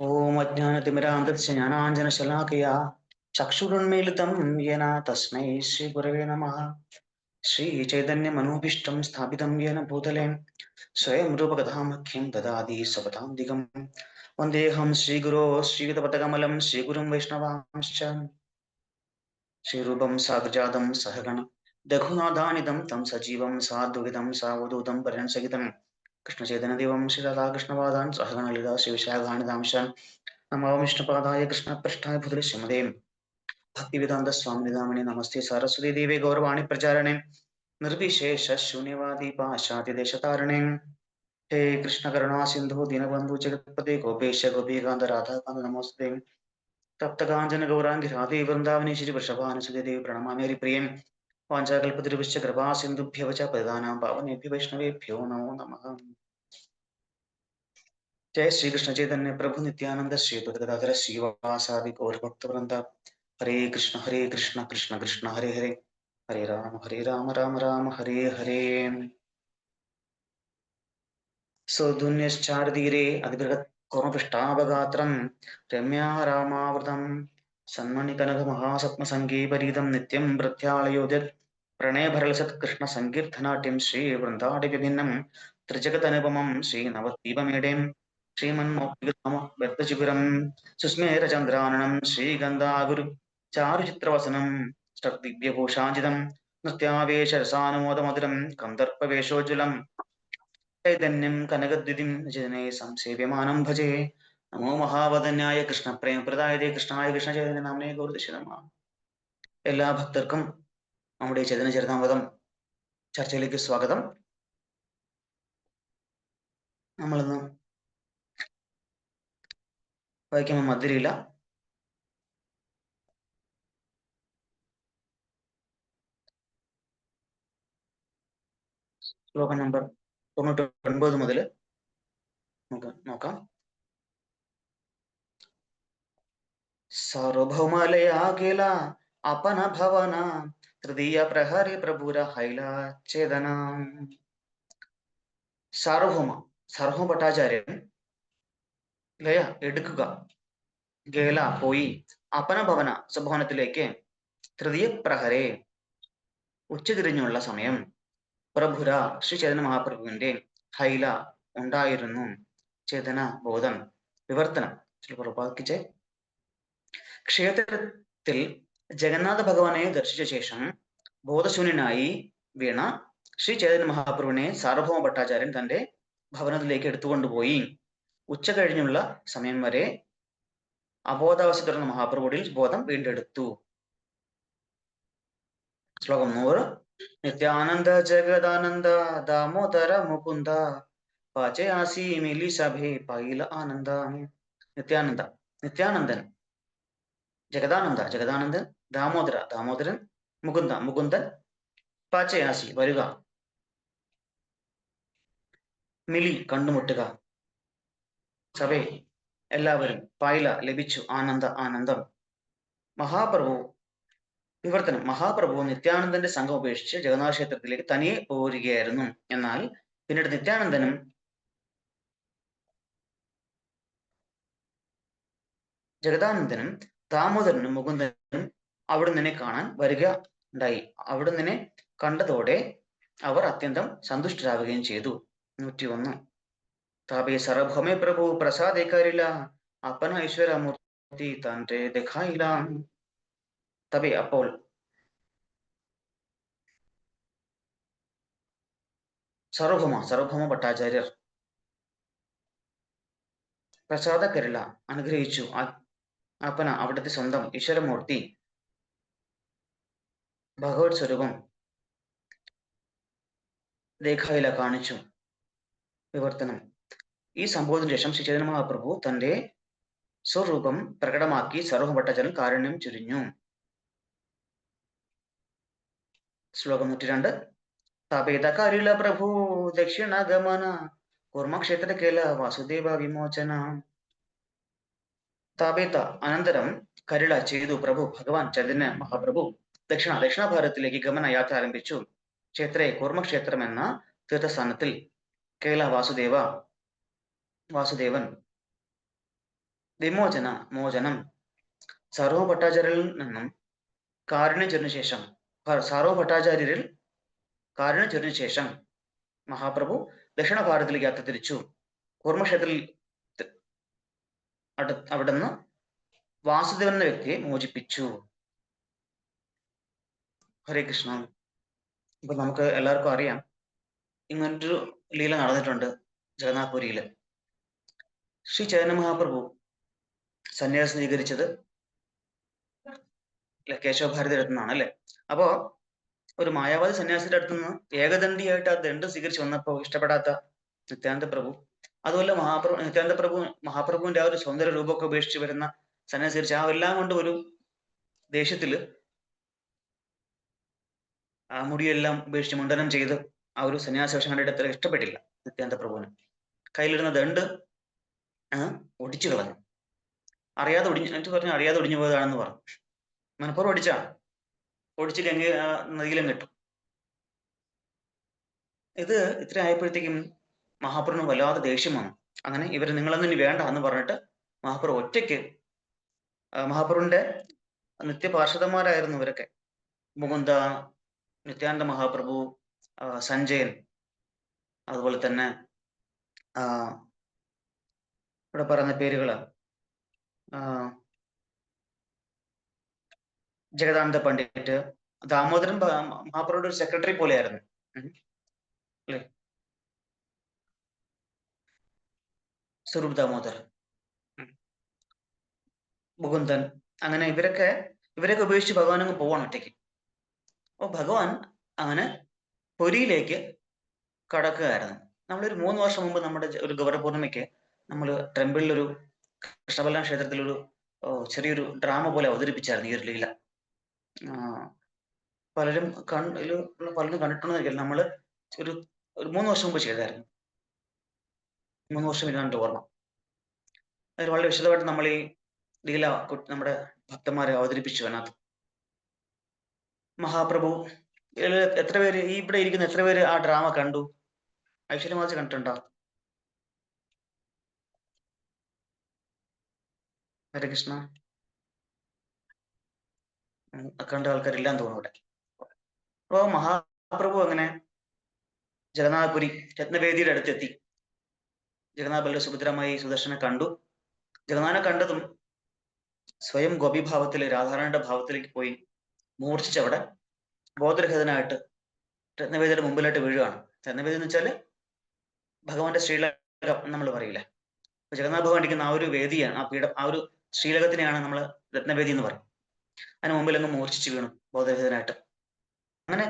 ओम अज्ञानतिमिरान्धस्य ज्ञानाञ्जनशलाकया चक्षुरुन्मीलितं येन तस्मै श्रीगुरवे नमः। श्रीचैतन्यमनोभीष्टं स्थापितं येन भूतले स्वयं रूपकथामख्यं ददाति सपदान्तिकं वन्देऽहं श्रीगुरो श्रीयुतपदकमलं श्रीगुरुं वैष्णवांश्च श्रीरूपं साग्रजातं सहगण रघुनाथानितं तं सजीवं साद्वैतं सावधूतं परिणसहितं कृष्णचैतन्यदेवं श्रीराधाकृष्णपादान् सहगण ललिता श्रीविशाखानिदांशान् नमो विष्णुपादाय कृष्णपृष्ठाय भूतले श्रीमते भक्तिवेदांत स्वामी निधामणे नमस्ते सरस्वती देवे गौरवाणी प्रचारणे निर्विशेष शून्यवादी पाशाति देशतारणे हे कृष्ण करुणा सिंधु दीनबंधु जगत्पते गोपेश गोपीकांत राधा कांत नमस्ते तप्त कांचन गौरांगी राधे वृंदावनी श्री वृषभानुसुते देवी प्रणमामि हरिप्रियं वाञ्छाकल्पतरुभ्यश्च कृपा सिन्धुभ्यः च पतितानां पावनेभ्यो वैष्णवेभ्यो नमो नमः। जय श्री कृष्ण चैतन्य प्रभु नित्यानंद श्री गदाधर श्रीवासादि गौर भक्त वृंदा हरे कृष्ण कृष्ण कृष्ण हरे हरे हरे राम राम राम हरे हरे। सौधुन्यश्चार्दीरे अधिबृहत् कोमपृष्ठावगात्रं रम्या रामावृतं सन्मणिकनकमहासत्मसङ्गीपरीतं नित्यं प्रत्यालयोदित् प्रणयभरलसत् कृष्णसङ्कीर्तनाट्यं श्रीवृन्दाटिविभिन्नं त्रिजगदनुपमं श्रीनवद्वीपमेडें श्रीमन्मौक्तिकधाम व्यक्तशिबिरं सुस्मेरचन्द्राननं श्रीगन्धागुरु चारुचित्रवसनं षड्दिव्यभूषाञ्जितं नृत्यावेशरसानुमोदमधुरं कन्दर्पवेषोज्ज्वलं चैतन्यं कनकद्युतिं जने संसेव्यमानं भजे। नमो महावदन्याय कृष्ण प्रेम प्रदायते कृष्णाय कृष्ण चैतन्य नामने ഗൗരദശ നമഃ। എല്ലാ ഭക്തർക്കും നമ്മുടെ ചൈതന്യ ചരിതാമൃതം ചർച്ചയിലേക്ക് സ്വാഗതം. നമ്മളിന്ന് വായിക്കുമ്പോൾ മധുരയില ശ്ലോകം നമ്പർ 99 മുതൽ നമുക്ക് നോക്കാം. സാർവഭൗമാലയാ അപന ഭവന തൃതീയ പ്രഹരി പ്രഭുര ഹൈല ചേതന. സാർവഭൗമ ഭട്ടാചാര്യൻ ലയ എടുക്കുക, ഗേല പോയി, അപന ഭവന സ്വഭവനത്തിലേക്ക്, തൃതീയ പ്രഹരെ ഉച്ചതിരിഞ്ഞുള്ള സമയം, പ്രഭുര ശ്രീ ചൈതന്യ മഹാപ്രഭുവിന്റെ ഹൈല ഉണ്ടായിരുന്നു, ചേതന ബോധം, വിവർത്തനം പ്രഭാക്കിച്ച് ക്ഷേത്രത്തിൽ ജഗന്നാഥ ഭഗവാനെ ദർശിച്ച ശേഷം ബോധശൂന്യനായി വീണ ശ്രീ ചൈതന്യ മഹാപ്രഭുവിനെ സാർവഭൗമ ഭട്ടാചാര്യൻ തന്റെ ഭവനത്തിലേക്ക് എടുത്തുകൊണ്ടുപോയി. ഉച്ച കഴിഞ്ഞുള്ള സമയം വരെ അബോധാവസ്ഥ തുടർന്ന മഹാപ്രഭുവിൽ ബോധം വീണ്ടെടുത്തു. ശ്ലോകം 100. നിത്യാനന്ദ ജഗദാനന്ദ ദാമോദര മുകുന്ദ പാചയാസി മിലി സഭേ പൈല ആനന്ദ. നിത്യാനന്ദൻ, ജഗദാനന്ദൻ, ദാമോദരൻ, മുകുന്ദൻ, പാചയാസി വരുക, മിലി കണ്ടുമുട്ടുക, സഭേ എല്ലാവരും, പായില ലഭിച്ചു, ആനന്ദം. മഹാപ്രഭു വിവർത്തനം. മഹാപ്രഭു നിത്യാനന്ദന്റെ സംഘം ഉപേക്ഷിച്ച് ജഗന്നാഥ ക്ഷേത്രത്തിലേക്ക് തനിയെ പോരുകയായിരുന്നു. എന്നാൽ പിന്നീട് നിത്യാനന്ദനും ജഗദാനന്ദനും ദാമോദരനും മുകുന്ദനും അവിടുന്ന് കാണാൻ വരിക ഉണ്ടായി. അവിടുന്ന് കണ്ടതോടെ അവർ അത്യന്തം സന്തുഷ്ടരാവുകയും ചെയ്തു. 101. താപേ സർവഭൗമേ പ്രഭു പ്രസാദേക്കാരില്ല അപ്പന ഈശ്വരമൂർത്തി തന്റെ ദേഖായില്ല. തബേ അപ്പോൾ സർവഭൗമ ഭട്ടാചാര്യർ പ്രസാദക്കരില്ല അനുഗ്രഹിച്ചു. അപ്പന അവിടുത്തെ സ്വന്തം ഈശ്വരമൂർത്തി ഭഗവത് സ്വരൂപം ദേഖായില കാണിച്ചു. വിവർത്തനം. ഈ സംഭവത്തിന് ശേഷം ശ്രീ ചൈതന്യ മഹാപ്രഭു തന്റെ സ്വരൂപം പ്രകടമാക്കി സർവഭൗമ ഭട്ടാചാര്യൻ കാരുണ്യം ചൊരിഞ്ഞു. ശ്ലോകം 102. താപേതകാരില പ്രഭു ദക്ഷിണഗമന കൂർമക്ഷേത്ര കേല വാസുദേവ വിമോചന. താപേത അനന്തരം കരുള ചെയ്തു പ്രഭു ഭഗവാൻ ചൈതന്യ മഹാപ്രഭു ദക്ഷിണ ഭാരതത്തിലേക്ക് ഗമന യാത്ര ആരംഭിച്ചു. ക്ഷേത്രേ കൂർമക്ഷേത്രം എന്ന തീർത്ഥസ്ഥാനത്തിൽ കേല വാസുദേവൻ വിമോചന മോചനം സാർവഭൗമ ഭട്ടാചാര്യരിൽ നിന്നും കാരുണ്യം ചൊരിഞ്ഞ ശേഷം സാർവഭൗമ ഭട്ടാചാര്യരിൽ കാരുണ്യം ചൊരിഞ്ഞ ശേഷം മഹാപ്രഭു ദക്ഷിണ ഭാരതത്തിലേക്ക് യാത്ര തിരിച്ചു. കൂർമ്മക്ഷേത്രത്തിൽ അവിടുന്ന് വാസുദേവൻ എന്ന വ്യക്തിയെ മോചിപ്പിച്ചു. ഹരേ കൃഷ്ണ. ഇപ്പൊ നമുക്ക് എല്ലാവർക്കും അറിയാം, ഇങ്ങനൊരു ലീല നടന്നിട്ടുണ്ട് ജഗന്നാഥപുരിയില്. ശ്രീ ചൈതന്യ മഹാപ്രഭു സന്യാസം സ്വീകരിച്ചത് കേശവഭാരതിയുടെ അടുത്ത് നിന്നാണ് അല്ലെ. അപ്പോ ഒരു മായാവാദി സന്യാസിയുടെ അടുത്ത് നിന്ന് ഏകദണ്ഡിയായിട്ട് ആ ദണ്ഡ് സ്വീകരിച്ച് വന്നപ്പോ ഇഷ്ടപ്പെടാത്ത നിത്യാനന്ദ പ്രഭു, അതുപോലെ നിത്യാനന്ദ പ്രഭു മഹാപ്രഭുവിന്റെ ആ ഒരു സൗന്ദര്യ രൂപമൊക്കെ ഉപേക്ഷിച്ച് വരുന്ന സന്യാസി സ്വീകരിച്ച് ആ എല്ലാം കൊണ്ട് ഒരു ദേഷ്യത്തില് ആ മുടിയെല്ലാം ഉപേക്ഷിച്ച് മുണ്ടനം ചെയ്ത് ആ ഒരു സന്യാസി വേഷം കണ്ടിട്ട് അത്ര ഇഷ്ടപ്പെട്ടില്ല നിത്യാനന്ദ പ്രഭുവിന്. കയ്യിലിരുന്ന ദണ്ട് ഒടിച്ചു കളഞ്ഞു. അറിയാതെ അറിയാതെ ഒടിഞ്ഞു പോയതാണെന്ന് പറഞ്ഞു. മനപ്പൂർവ്വം ഒടിച്ചാണ്. ഒടിച്ച് ഗംഗ നദിയിലും കിട്ടും. ഇത് ഇത്ര ആയപ്പോഴത്തേക്കും മഹാപ്രഭുവിന് വല്ലാതെ ദേഷ്യം വന്നു. അങ്ങനെ ഇവര് നിങ്ങളൊന്നും ഇനി വേണ്ട എന്ന് പറഞ്ഞിട്ട് മഹാപ്രഭു ഒറ്റയ്ക്ക്, മഹാപ്രഭുവിന്റെ നിത്യപാർഷദന്മാരായിരുന്നു ഇവരൊക്കെ, മുകുന്ദ, നിത്യാനന്ദ മഹാപ്രഭു, സഞ്ജയൻ, അതുപോലെ തന്നെ ഇവിടെ പറയുന്ന പേരുകള് ജഗദാനന്ദ പണ്ഡിറ്റ്, ദാമോദരൻ മഹാപ്രഭുയുടെ ഒരു സെക്രട്ടറി പോലെയായിരുന്നു അല്ലെ, സ്വരൂപ് ദാമോദർ, മുകുന്ദൻ, അങ്ങനെ ഇവരൊക്കെ ഉപേക്ഷിച്ച് ഭഗവാൻ അങ്ങ് പോവാണ് ഒറ്റയ്ക്ക്. അപ്പൊ ഭഗവാൻ അങ്ങനെ പുരിയിലേക്ക് കടക്കുകയായിരുന്നു. നമ്മളൊരു 3 വർഷം മുമ്പ് നമ്മുടെ ഒരു ഗൗരപൂർണിമയ്ക്ക് നമ്മൾ ടെമ്പിളിലൊരു കൃഷ്ണബലരാമ ക്ഷേത്രത്തിലൊരു ചെറിയൊരു ഡ്രാമ പോലെ അവതരിപ്പിച്ചായിരുന്നു ഈ ഒരു ലീല. പലരും കണ്ടിട്ടുണ്ടെന്നിരിക്കില്ല. നമ്മള് ഒരു 3 വർഷം മുമ്പ് ചെയ്തായിരുന്നു. 3 വർഷം ഇല്ലാണ്ട് ഓർമ്മ. അതിൽ വളരെ വിശദമായിട്ട് നമ്മൾ ഈ ലീല നമ്മുടെ ഭക്തന്മാരെ അവതരിപ്പിച്ചു. അതിനകത്ത് മഹാപ്രഭു എത്ര പേര്, ഈ ഇവിടെ ഇരിക്കുന്ന എത്ര പേര് ആ ഡ്രാമ കണ്ടു? ഐശ്വര്യമാച്ച് കണ്ടിട്ടുണ്ടോ? ഹരേ കൃഷ്ണ. കണ്ട ആൾക്കാരില്ലാന്ന് തോന്നുന്നു ഇവിടെ. അപ്പോ മഹാപ്രഭു അങ്ങനെ ജഗന്നാഥപുരി രത്നവേദിയുടെ അടുത്തെത്തി. ജഗന്നാഥ ബല സുഭദ്രമായി സുദർശനെ കണ്ടു. ജഗന്നാഥനെ കണ്ടതും സ്വയം ഗോപിഭാവത്തിലെ രാധാറാണിയുടെ ഭാവത്തിലേക്ക് പോയി മൂർച്ഛിച്ചവിടെ ബോധരഹിതനായിട്ട് രത്നവേദിയുടെ മുമ്പിലായിട്ട് വീഴുകയാണ്. രത്നവേദി എന്ന് വെച്ചാല് ഭഗവാന്റെ ശ്രീലകം നമ്മൾ പറയില്ലേ. അപ്പൊ ജഗന്നാഥ ഭഗവാൻ ഇരിക്കുന്ന ആ ഒരു വേദിയാണ്, ആ പീഠം, ആ ഒരു ശ്രീലകത്തിനെയാണ് നമ്മൾ രത്നവേദി എന്ന് പറയും. അതിന് മുമ്പിൽ അങ്ങ് മൂർച്ഛിച്ച് വീണു ബോധരഹിതനായിട്ട്. അങ്ങനെ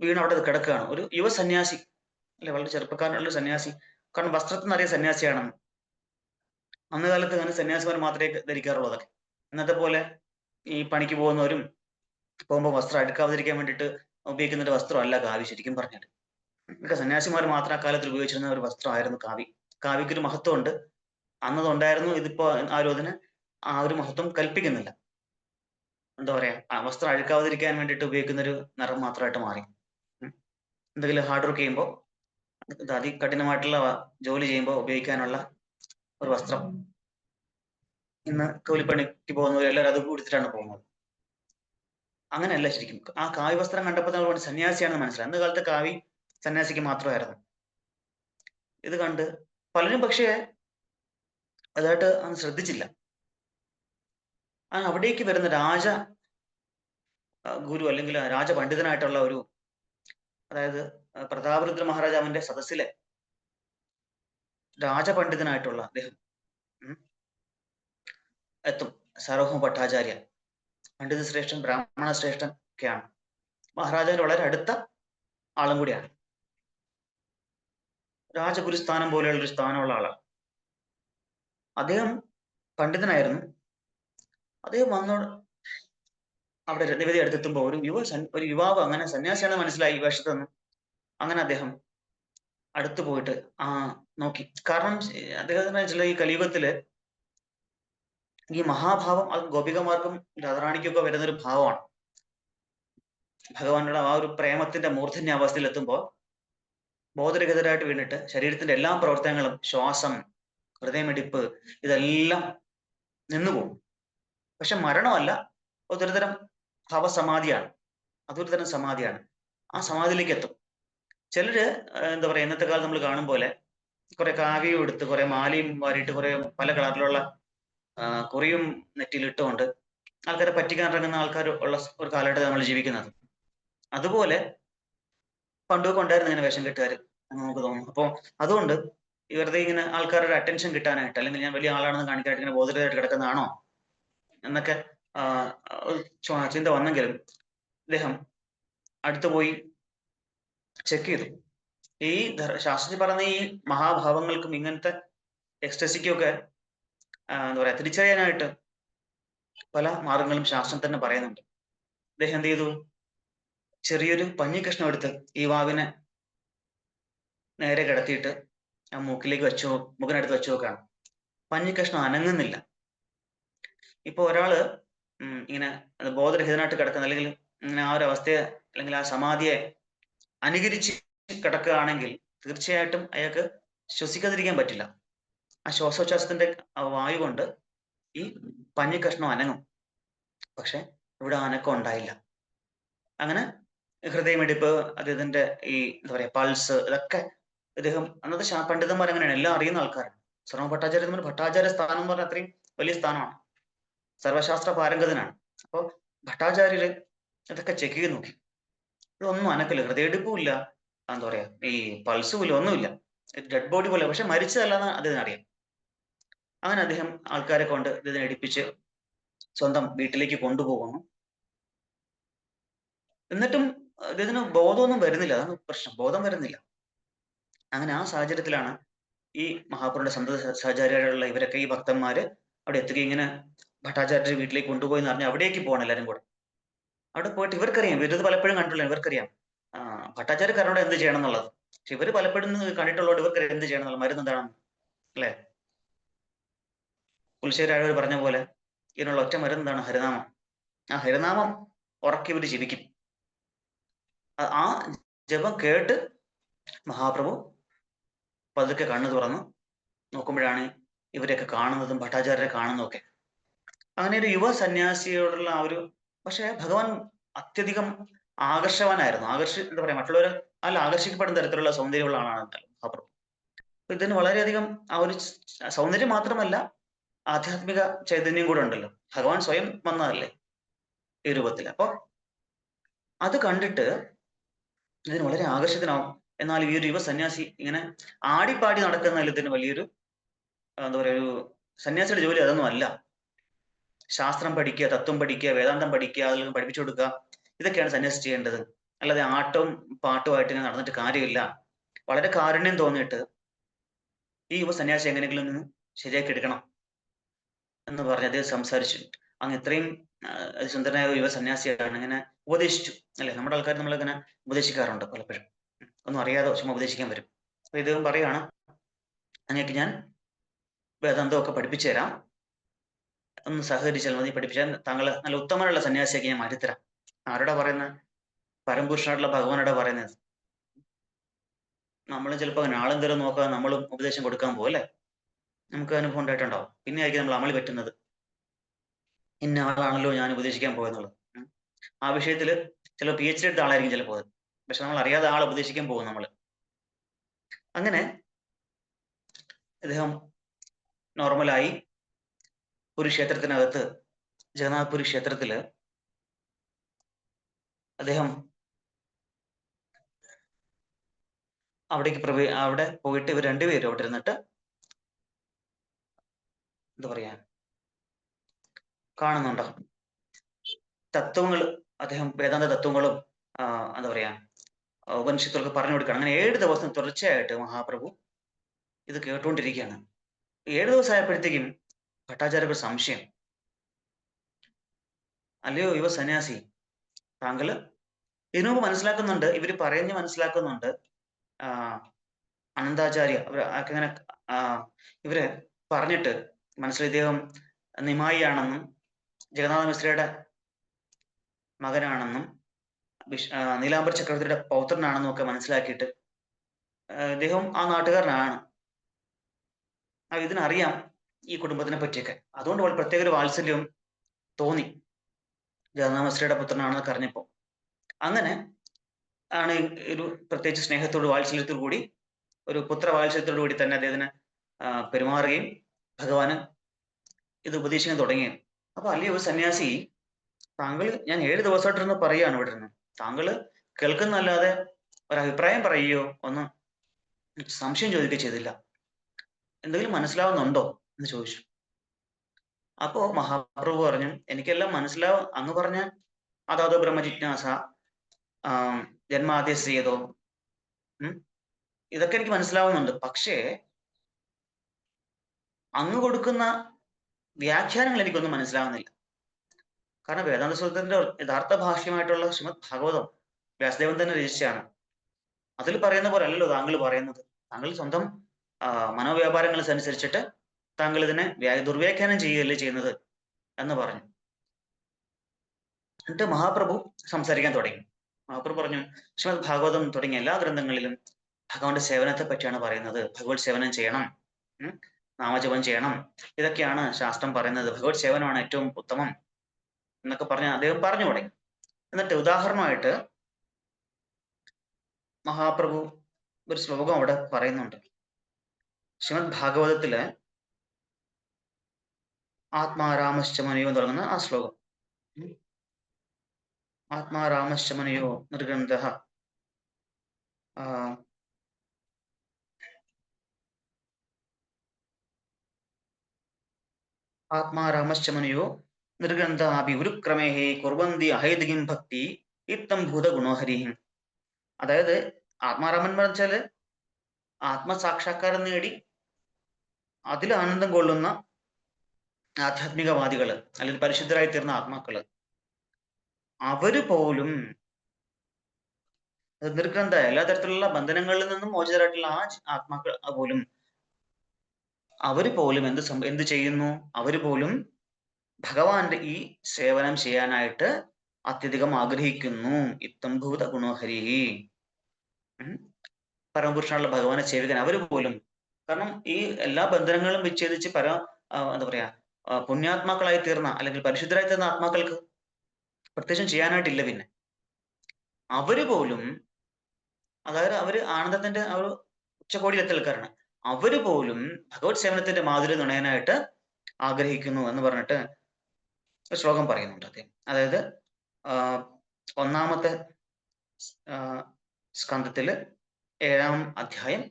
വീണ് അവിടെ കിടക്കുകയാണ്. ഒരു യുവ സന്യാസി അല്ലെ, വളരെ ചെറുപ്പക്കാരനുള്ള സന്യാസി. കാരണം വസ്ത്രത്തിന് അറിയ സന്യാസിയാണെന്ന്. അന്ന് കാലത്ത് അങ്ങനെ സന്യാസിമാർ മാത്രമേ ധരിക്കാറുള്ളൂ അതൊക്കെ. ഇന്നത്തെ പോലെ ഈ പണിക്ക് പോകുന്നവരും പോകുമ്പോൾ വസ്ത്രം അടുക്കാതിരിക്കാൻ വേണ്ടിയിട്ട് ഉപയോഗിക്കുന്ന ഒരു വസ്ത്രമല്ല കാവി ശരിക്കും പറഞ്ഞാൽ. ഇതൊക്കെ സന്യാസിമാർ മാത്രം അക്കാലത്തിൽ ഉപയോഗിച്ചിരുന്ന ഒരു വസ്ത്രമായിരുന്നു കാവി. കാവിക്കൊരു മഹത്വം ഉണ്ട്, അന്നതുണ്ടായിരുന്നു. ഇതിപ്പോ ആരും അതിന് ആ ഒരു മഹത്വം കൽപ്പിക്കുന്നില്ല. എന്താ പറയാ, ആ വസ്ത്രം അഴുക്കാതിരിക്കാൻ വേണ്ടിയിട്ട് ഉപയോഗിക്കുന്ന ഒരു നിറം മാത്രമായിട്ട് മാറി. എന്തെങ്കിലും ഹാർഡ് വർക്ക് ചെയ്യുമ്പോൾ, അതികഠിനമായിട്ടുള്ള ജോലി ചെയ്യുമ്പോൾ ഉപയോഗിക്കാനുള്ള ഒരു വസ്ത്രം. ഇന്ന് കൂലിപ്പണിക്ക് പോകുന്നവർ എല്ലാവരും അത് കൊടുത്തിട്ടാണ് പോകുന്നത്. അങ്ങനെയല്ല ശരിക്കും. ആ കാവി വസ്ത്രം കണ്ടപ്പോൾ നമ്മൾ സന്യാസിയാണെന്ന് മനസ്സിലായി. അന്ന് കാലത്ത് കാവി സന്യാസിക്ക് മാത്രമായിരുന്നു. ഇത് കണ്ട് പലരും പക്ഷേ അതായിട്ട് ശ്രദ്ധിച്ചില്ല. അവിടേക്ക് വരുന്ന ഗുരു അല്ലെങ്കിൽ രാജപണ്ഡിതനായിട്ടുള്ള ഒരു, അതായത് പ്രതാപരുദ്ര മഹാരാജാവിന്റെ സദസ്സിലെ രാജപണ്ഡിതനായിട്ടുള്ള അദ്ദേഹം എത്തും. സാർവഭൗമ ഭട്ടാചാര്യ, പണ്ഡിത ശ്രേഷ്ഠൻ, ബ്രാഹ്മണ ശ്രേഷ്ഠൻ ഒക്കെയാണ്. മഹാരാജാവിന്റെ വളരെ അടുത്ത ആളും കൂടിയാണ്. രാജഗുരുസ്ഥാനം പോലെയുള്ള ഒരു സ്ഥാനമുള്ള ആളാണ് അദ്ദേഹം. പണ്ഡിതനായിരുന്നു. അദ്ദേഹം അവിടെ രത്നവേദി അടുത്തെത്തുമ്പോൾ ഒരു യുവാവ്, അങ്ങനെ സന്യാസിയാണ് മനസ്സിലായി ഈ വേഷത്തൊന്നും. അങ്ങനെ അദ്ദേഹം അടുത്തു പോയിട്ട് നോക്കി. കാരണം അദ്ദേഹത്തിന് ചില ഈ കലിയുഗത്തില് ഈ മഹാഭാവം അത് ഗോപികമാർക്കും രാധാറാണിക്കും ഒക്കെ വരുന്നൊരു ഭാവമാണ്. ഭഗവാനോട് ആ ഒരു പ്രേമത്തിന്റെ മൂർധന്യ അവസ്ഥയിൽ എത്തുമ്പോൾ ബോധരഹിതരായിട്ട് വീണിട്ട് ശരീരത്തിന്റെ എല്ലാ പ്രവർത്തനങ്ങളും, ശ്വാസം, ഹൃദയമിടിപ്പ്, ഇതെല്ലാം നിന്നുപോകും. പക്ഷെ മരണമല്ല, അതൊരു തരം ഭവസമാധിയാണ്. അതൊരു തരം സമാധിയാണ്. ആ സമാധിയിലേക്ക് എത്തും. ചിലര് എന്താ പറയാ, ഇന്നത്തെ കാലത്ത് നമ്മൾ കാണും പോലെ കുറെ കാവിയും എടുത്ത് കുറെ മാലയും വാരിയിട്ട് കുറെ പല കളറിലുള്ള കുറിയും നെറ്റിയിലിട്ടുകൊണ്ട് ആൾക്കാരെ പറ്റിക്കാൻ ഇറങ്ങുന്ന ആൾക്കാർ ഉള്ള ഒരു കാലഘട്ടത്തിൽ നമ്മൾ ജീവിക്കുന്നത്. അതുപോലെ പണ്ടൊക്കെ ഉണ്ടായിരുന്നു ഇങ്ങനെ വേഷം കെട്ടുകാര് എന്ന് നമുക്ക് തോന്നുന്നു. അപ്പോൾ അതുകൊണ്ട് വെറുതെ ഇങ്ങനെ ആൾക്കാരുടെ അറ്റൻഷൻ കിട്ടാനായിട്ട്, അല്ലെങ്കിൽ ഞാൻ വലിയ ആളാണെന്ന് കാണിക്കാനായിട്ട് ഇങ്ങനെ ബോധരമായിട്ട് കിടക്കുന്നതാണോ എന്നൊക്കെ ചിന്ത വന്നെങ്കിലും അദ്ദേഹം അടുത്ത് പോയി ചെക്ക് ചെയ്തു. ഈ ശാസ്ത്രത്തിൽ പറയുന്ന ഈ മഹാഭാവങ്ങൾക്കും ഇങ്ങനത്തെ എക്സ്റ്റസിക്കും ഒക്കെ എന്താ പറയാ തിരിച്ചറിയാനായിട്ട് പല മാർഗങ്ങളും ശാസ്ത്രം തന്നെ പറയുന്നുണ്ട്. അദ്ദേഹം എന്ത് ചെയ്തു? ചെറിയൊരു പഞ്ഞി കഷ്ണം എടുത്ത് ഈ വാവിനെ നേരെ കിടത്തിയിട്ട് ആ മൂക്കിലേക്ക് മൂക്കിനടുത്ത് വെച്ച് നോക്കുകയാണ്. പഞ്ഞി കഷ്ണം അനങ്ങുന്നില്ല. ഇപ്പൊ ഒരാള് ഇങ്ങനെ ബോധരഹിതനായിട്ട് കിടക്കുന്ന, അല്ലെങ്കിൽ ഇങ്ങനെ ആ ഒരു അവസ്ഥയെ അല്ലെങ്കിൽ ആ സമാധിയെ അനുകരിച്ച് കിടക്കുകയാണെങ്കിൽ തീർച്ചയായിട്ടും അയാൾക്ക് ശ്വസിക്കാതിരിക്കാൻ പറ്റില്ല. ആ ശ്വാസോച്ഛ്വാസത്തിന്റെ വായു കൊണ്ട് ഈ പഞ്ഞി കഷ്ണം അനങ്ങും. പക്ഷെ ഇവിടെ അനക്കം ഉണ്ടായില്ല. അങ്ങനെ ഹൃദയമിടിപ്പ്, അദ്ദേഹത്തിന്റെ ഈ എന്താ പറയാ പൾസ്, ഇതൊക്കെ ഇദ്ദേഹം അന്നത്തെ പണ്ഡിതന്മാർ അങ്ങനെയാണ്, എല്ലാം അറിയുന്ന ആൾക്കാരാണ്. ശ്രമ ഭട്ടാചാര്യ ഭട്ടാചാര്യ സ്ഥാനം എന്ന് പറഞ്ഞാൽ അത്രയും വലിയ സ്ഥാനമാണ്. സർവശാസ്ത്ര പാരംഗതനാണ്. അപ്പൊ ഭട്ടാചാര്യര് ഇതൊക്കെ ചെക്ക് ചെയ്ത് നോക്കി. ഇതൊന്നും അനക്കില്ല, ഹൃദയടിപ്പും ഇല്ല, എന്താ പറയാ ഈ പൾസും ഇല്ല, ഒന്നുമില്ല. ഡെഡ് ബോഡി പോലെ. പക്ഷെ മരിച്ചതല്ലെന്ന് അദ്ദേഹത്തിന് അറിയാം. അങ്ങനെ അദ്ദേഹം ആൾക്കാരെ കൊണ്ട് ഇതിനെ എടുപ്പിച്ച് സ്വന്തം വീട്ടിലേക്ക് കൊണ്ടുപോകുന്നു. എന്നിട്ടും അദ്ദേഹത്തിന് ബോധമൊന്നും വരുന്നില്ല. അതാണ് പ്രശ്നം, ബോധം വരുന്നില്ല. അങ്ങനെ ആ സാഹചര്യത്തിലാണ് ഈ മഹാപ്രഭുയുടെ സന്തത സഹചാരികളുള്ള ഇവരൊക്കെ, ഈ ഭക്തന്മാര് അവിടെ എത്തുകയും ഇങ്ങനെ ഭട്ടാചാര്യരുടെ വീട്ടിലേക്ക് കൊണ്ടുപോയി എന്ന് പറഞ്ഞാൽ അവിടേക്ക് പോകണം എല്ലാരും കൂടെ. അവിടെ പോയിട്ട് ഇവർക്കറിയാം, ഇവരിത് പലപ്പോഴും കണ്ടിട്ടുള്ള ഇവർക്കറിയാം ഭട്ടാചാര്യക്കാരോട് എന്ത് ചെയ്യണം എന്നുള്ളത്. പക്ഷെ ഇവര് പലപ്പോഴും കണ്ടിട്ടുള്ളതുകൊണ്ട് ഇവർക്ക് എന്ത് ചെയ്യണം എന്നുള്ള മരുന്ന് എന്താണെന്ന്, അല്ലെ? കുലശേഖരായവർ പറഞ്ഞ പോലെ ഇതിനുള്ള ഒറ്റ മരുന്ന് എന്താണ്? ഹരിനാമം. ആ ഹരിനാമം ഉറക്കി ഇവര് ജപിക്കും. ആ ജപം കേട്ട് മഹാപ്രഭു പതുക്കെ കണ്ണു തുറന്ന് നോക്കുമ്പോഴാണ് ഇവരെയൊക്കെ കാണുന്നതും ഭട്ടാചാര്യരെ കാണുന്നതൊക്കെ. അങ്ങനെ ഒരു യുവ സന്യാസിയോടുള്ള ആ ഒരു, പക്ഷെ ഭഗവാൻ അത്യധികം ആകർഷവാനായിരുന്നു. എന്താ പറയാ, മറ്റുള്ളവരെ അല്ല ആകർഷിക്കപ്പെടുന്ന തരത്തിലുള്ള സൗന്ദര്യമുള്ള ആളാണ് മഹാപ്രഭു. അപ്പൊ ഇതിന് വളരെയധികം ആ ഒരു സൗന്ദര്യം മാത്രമല്ല, ആധ്യാത്മിക ചൈതന്യം കൂടെ ഉണ്ടല്ലോ. ഭഗവാൻ സ്വയം വന്നതല്ലേ ഈ രൂപത്തിൽ. അപ്പൊ അത് കണ്ടിട്ട് ഇതിന് വളരെ ആകർഷകനാവും. എന്നാൽ ഈ ഒരു യുവ സന്യാസി ഇങ്ങനെ ആടിപ്പാടി നടക്കുന്നതിൽ ഇതിന് വലിയൊരു എന്താ പറയാ, ഒരു സന്യാസിയുടെ ജോലി അതൊന്നും അല്ല. ശാസ്ത്രം പഠിക്കുക, തത്വം പഠിക്കുക, വേദാന്തം പഠിക്കുക, അതിൽ പഠിപ്പിച്ചു കൊടുക്കുക, ഇതൊക്കെയാണ് സന്യാസി ചെയ്യേണ്ടത്. അല്ലാതെ ആട്ടവും പാട്ടുമായിട്ട് ഇങ്ങനെ നടന്നിട്ട് കാര്യമില്ല. വളരെ കാരുണ്യം തോന്നിയിട്ട് ഈ യുവ സന്യാസി എങ്ങനെയെങ്കിലും ഒന്ന് ശരിയാക്കി എടുക്കണം എന്ന് പറഞ്ഞ് അദ്ദേഹം സംസാരിച്ചു. അങ്ങ് ഇത്രയും സുന്ദരനായ ഒരു യുവ സന്യാസിയാണ്, ഇങ്ങനെ ഉപദേശിച്ചു. അല്ലെ, നമ്മുടെ ആൾക്കാർ നമ്മളിങ്ങനെ ഉപദേശിക്കാറുണ്ട് പലപ്പോഴും. ഒന്നും അറിയാതെ ചുമ്മാ ഉപദേശിക്കാൻ വരും. അപ്പൊ ഇദ്ദേഹം പറയാണ്, അങ്ങേക്ക് ഞാൻ വേദാന്തമൊക്കെ പഠിപ്പിച്ചു തരാം, ഒന്ന് സഹകരിച്ചാൽ മതി, പഠിപ്പിച്ചാൽ താങ്കൾ നല്ല ഉത്തമനുള്ള സന്യാസിയാക്കി ഞാൻ മാറ്റിത്തരാം. ആരോടാ പറയുന്നത്? പരമപുരുഷനായിട്ടുള്ള ഭഗവാനോടാ പറയുന്നത്. നമ്മളും ചിലപ്പോൾ നാളെന്തേലും നോക്കാതെ നമ്മളും ഉപദേശം കൊടുക്കാൻ പോകും, അല്ലെ? നമുക്ക് അനുഭവം ഉണ്ടായിട്ടുണ്ടാവും. പിന്നെ ആയിരിക്കും നമ്മൾ അമളി പറ്റുന്നത്. ഇന്ന ആളാണല്ലോ ഞാൻ ഉപദേശിക്കാൻ പോയെന്നുള്ളത്. ആ വിഷയത്തില് ചില PhD എടുത്ത ആളായിരിക്കും ചിലപ്പോൾ അത്. പക്ഷെ നമ്മൾ അറിയാതെ ആളെ ഉപദേശിക്കാൻ പോകും നമ്മള്. അങ്ങനെ അദ്ദേഹം നോർമലായി ക്ഷേത്രത്തിനകത്ത്, ജഗന്നാഥപുരി ക്ഷേത്രത്തില് അദ്ദേഹം അവിടെ പോയിട്ട് ഇവർ രണ്ടുപേരും അവിടെ ഇരുന്നിട്ട് എന്താ പറയാ കാണുന്നുണ്ടോ തത്വങ്ങൾ. അദ്ദേഹം വേദാന്ത തത്വങ്ങളും എന്താ പറയാ ഉപനിഷത്തുകൾക്ക് പറഞ്ഞു കൊടുക്കണം. അങ്ങനെ 7 ദിവസം തുടർച്ചയായിട്ട് മഹാപ്രഭു ഇത് കേട്ടുകൊണ്ടിരിക്കുകയാണ്. 7 ദിവസം ആയപ്പോഴത്തേക്കും ഭട്ടാചാര്യർക്ക് സംശയം, അല്ലയോ യുവ സന്യാസി, താങ്കള് ഇതിനു മുമ്പ് മനസ്സിലാക്കുന്നുണ്ട്, ഇവര് പറഞ്ഞ് മനസ്സിലാക്കുന്നുണ്ട്, അനന്താചാര്യ അങ്ങനെ ഇവര് പറഞ്ഞിട്ട് മനസ്സിൽ ഇദ്ദേഹം നിമായി ആണെന്നും ജഗന്നാഥ മിശ്രയുടെ മകനാണെന്നും നീലാംബര ചക്രവർത്തിയുടെ പൗത്രനാണെന്നും ഒക്കെ മനസ്സിലാക്കിയിട്ട് ഇദ്ദേഹം ആ നാട്ടുകാരനാണ്. ഇതിനറിയാം ഈ കുടുംബത്തിനെ പറ്റിയൊക്കെ. അതുകൊണ്ട് അവൾ പ്രത്യേക ഒരു വാത്സല്യം തോന്നി ജഗന്നാഥശ്രീയുടെ പുത്രനാണെന്നൊക്കെ അറിഞ്ഞപ്പോ. അങ്ങനെ ആണ് ഒരു പ്രത്യേകിച്ച് സ്നേഹത്തോട് വാത്സല്യത്തോടു കൂടി ഒരു പുത്രവാത്സല്യത്തോടു കൂടി തന്നെ അദ്ദേഹത്തിന് പെരുമാറുകയും ഭഗവാന് ഇത് ഉപദേശിക്കാൻ തുടങ്ങിയത്. അപ്പൊ അല്ലേ ഒരു സന്യാസി, താങ്കൾ, ഞാൻ 7 ദിവസമായിട്ടിരുന്ന് പറയുകയാണ് ഇവിടെ ഇരുന്ന്, താങ്കൾ കേൾക്കുന്നല്ലാതെ ഒരഭിപ്രായം പറയുകയോ ഒന്ന് സംശയം ചോദിക്കുകയോ ചെയ്തില്ല. എന്തെങ്കിലും മനസ്സിലാവുന്നുണ്ടോ എന്ന് ചോദിച്ചു. അപ്പോ മഹാപ്രഭു പറഞ്ഞു, എനിക്കെല്ലാം മനസ്സിലാവും, അങ്ങ് പറഞ്ഞ അതാതോ ബ്രഹ്മജിജ്ഞാസ, ജന്മാദ്യസ്യേതോ, ഇതൊക്കെ എനിക്ക് മനസ്സിലാവുന്നുണ്ട്. പക്ഷേ അങ്ങ് കൊടുക്കുന്ന വ്യാഖ്യാനങ്ങൾ എനിക്കൊന്നും മനസ്സിലാവുന്നില്ല. കാരണം വേദാന്ത സൂത്രത്തിന്റെ യഥാർത്ഥ ഭാഷ്യമായിട്ടുള്ള ശ്രീമദ് ഭാഗവതം വ്യാസദേവൻ തന്നെ രചിച്ചാണ്. അതിൽ പറയുന്ന പോലെ അല്ലല്ലോ താങ്കൾ പറയുന്നത്. താങ്കൾ സ്വന്തം മനോവ്യാപാരങ്ങൾ അനുസരിച്ചിട്ട് താങ്കൾ ഇതിനെ ദുർവ്യാഖ്യാനം ചെയ്യുകയല്ലേ ചെയ്യുന്നത് എന്ന് പറഞ്ഞു. എന്നിട്ട് മഹാപ്രഭു സംസാരിക്കാൻ തുടങ്ങി. മഹാപ്രഭു പറഞ്ഞു, ശ്രീമദ് ഭാഗവതം തുടങ്ങിയ എല്ലാ ഗ്രന്ഥങ്ങളിലും ഭഗവാന്റെ സേവനത്തെ പറ്റിയാണ് പറയുന്നത്. ഭഗവത് സേവനം ചെയ്യണം, നാമജപം ചെയ്യണം, ഇതൊക്കെയാണ് ശാസ്ത്രം പറയുന്നത്. ഭഗവത് സേവനമാണ് ഏറ്റവും ഉത്തമം എന്നൊക്കെ പറഞ്ഞ് അദ്ദേഹം പറഞ്ഞു തുടങ്ങി. എന്നിട്ട് ഉദാഹരണമായിട്ട് മഹാപ്രഭു ഒരു ശ്ലോകം അവിടെ പറയുന്നുണ്ട്. ശ്രീമദ് ഭാഗവതത്തില് ആത്മാരാമശ്ചമനയോ എന്ന് തുടങ്ങുന്ന ആ ശ്ലോകം. ആത്മാരാമശ്ചമനയോ നിർഗ്രന്ഥ ആത്മാരാമശ്ചമനയോ നിർഗ്രന്ഥാഭി ഉരുക്രമേഹേ കുർവന്തി അഹൈദികിം ഭക്തി ഇത്തം ഭൂത ഗുണോഹരി. അതായത് ആത്മാരാമൻ എന്ന് വെച്ചാല് ആത്മസാക്ഷാത്കാരം നേടി അതിൽ ആനന്ദം കൊള്ളുന്ന ആധ്യാത്മികവാദികള് അല്ലെങ്കിൽ പരിശുദ്ധരായി തീർന്ന ആത്മാക്കള്, അവര് പോലും നിർഗ്രന്ഥ എല്ലാ തരത്തിലുള്ള ബന്ധനങ്ങളിൽ നിന്നും മോചിതരായിട്ടുള്ള ആ ആത്മാക്കൾ പോലും, അവര് പോലും എന്ത് ചെയ്യുന്നു? അവര് പോലും ഭഗവാന്റെ ഈ സേവനം ചെയ്യാനായിട്ട് അത്യധികം ആഗ്രഹിക്കുന്നു. ഇത്തംഭൂത ഗുണോഹരി, പരമപുരുഷനുള്ള ഭഗവാനെ സേവിക്കാൻ അവര് പോലും. കാരണം ഈ എല്ലാ ബന്ധനങ്ങളും വിച്ഛേദിച്ച് എന്താ പറയാ, പുണ്യാത്മാക്കളായി തീർന്ന അല്ലെങ്കിൽ പരിശുദ്ധരായി തീർന്ന ആത്മാക്കൾക്ക് പ്രത്യേകം ചെയ്യാനായിട്ടില്ല. പിന്നെ അവര് പോലും, അതായത് അവര് ആനന്ദത്തിന്റെ ആ ഒരു ഉച്ചകോടിയിലെത്തി നിൽക്കാറാണ്. അവര് പോലും ഭഗവത് സേവനത്തിന്റെ മാധുര്യം നുണയാനായിട്ട് ആഗ്രഹിക്കുന്നു എന്ന് പറഞ്ഞിട്ട് ശ്ലോകം പറയുന്നുണ്ട് അദ്ദേഹം. അതായത് ഒന്നാമത്തെ സ്കന്ധത്തില് 7-ാം അധ്യായം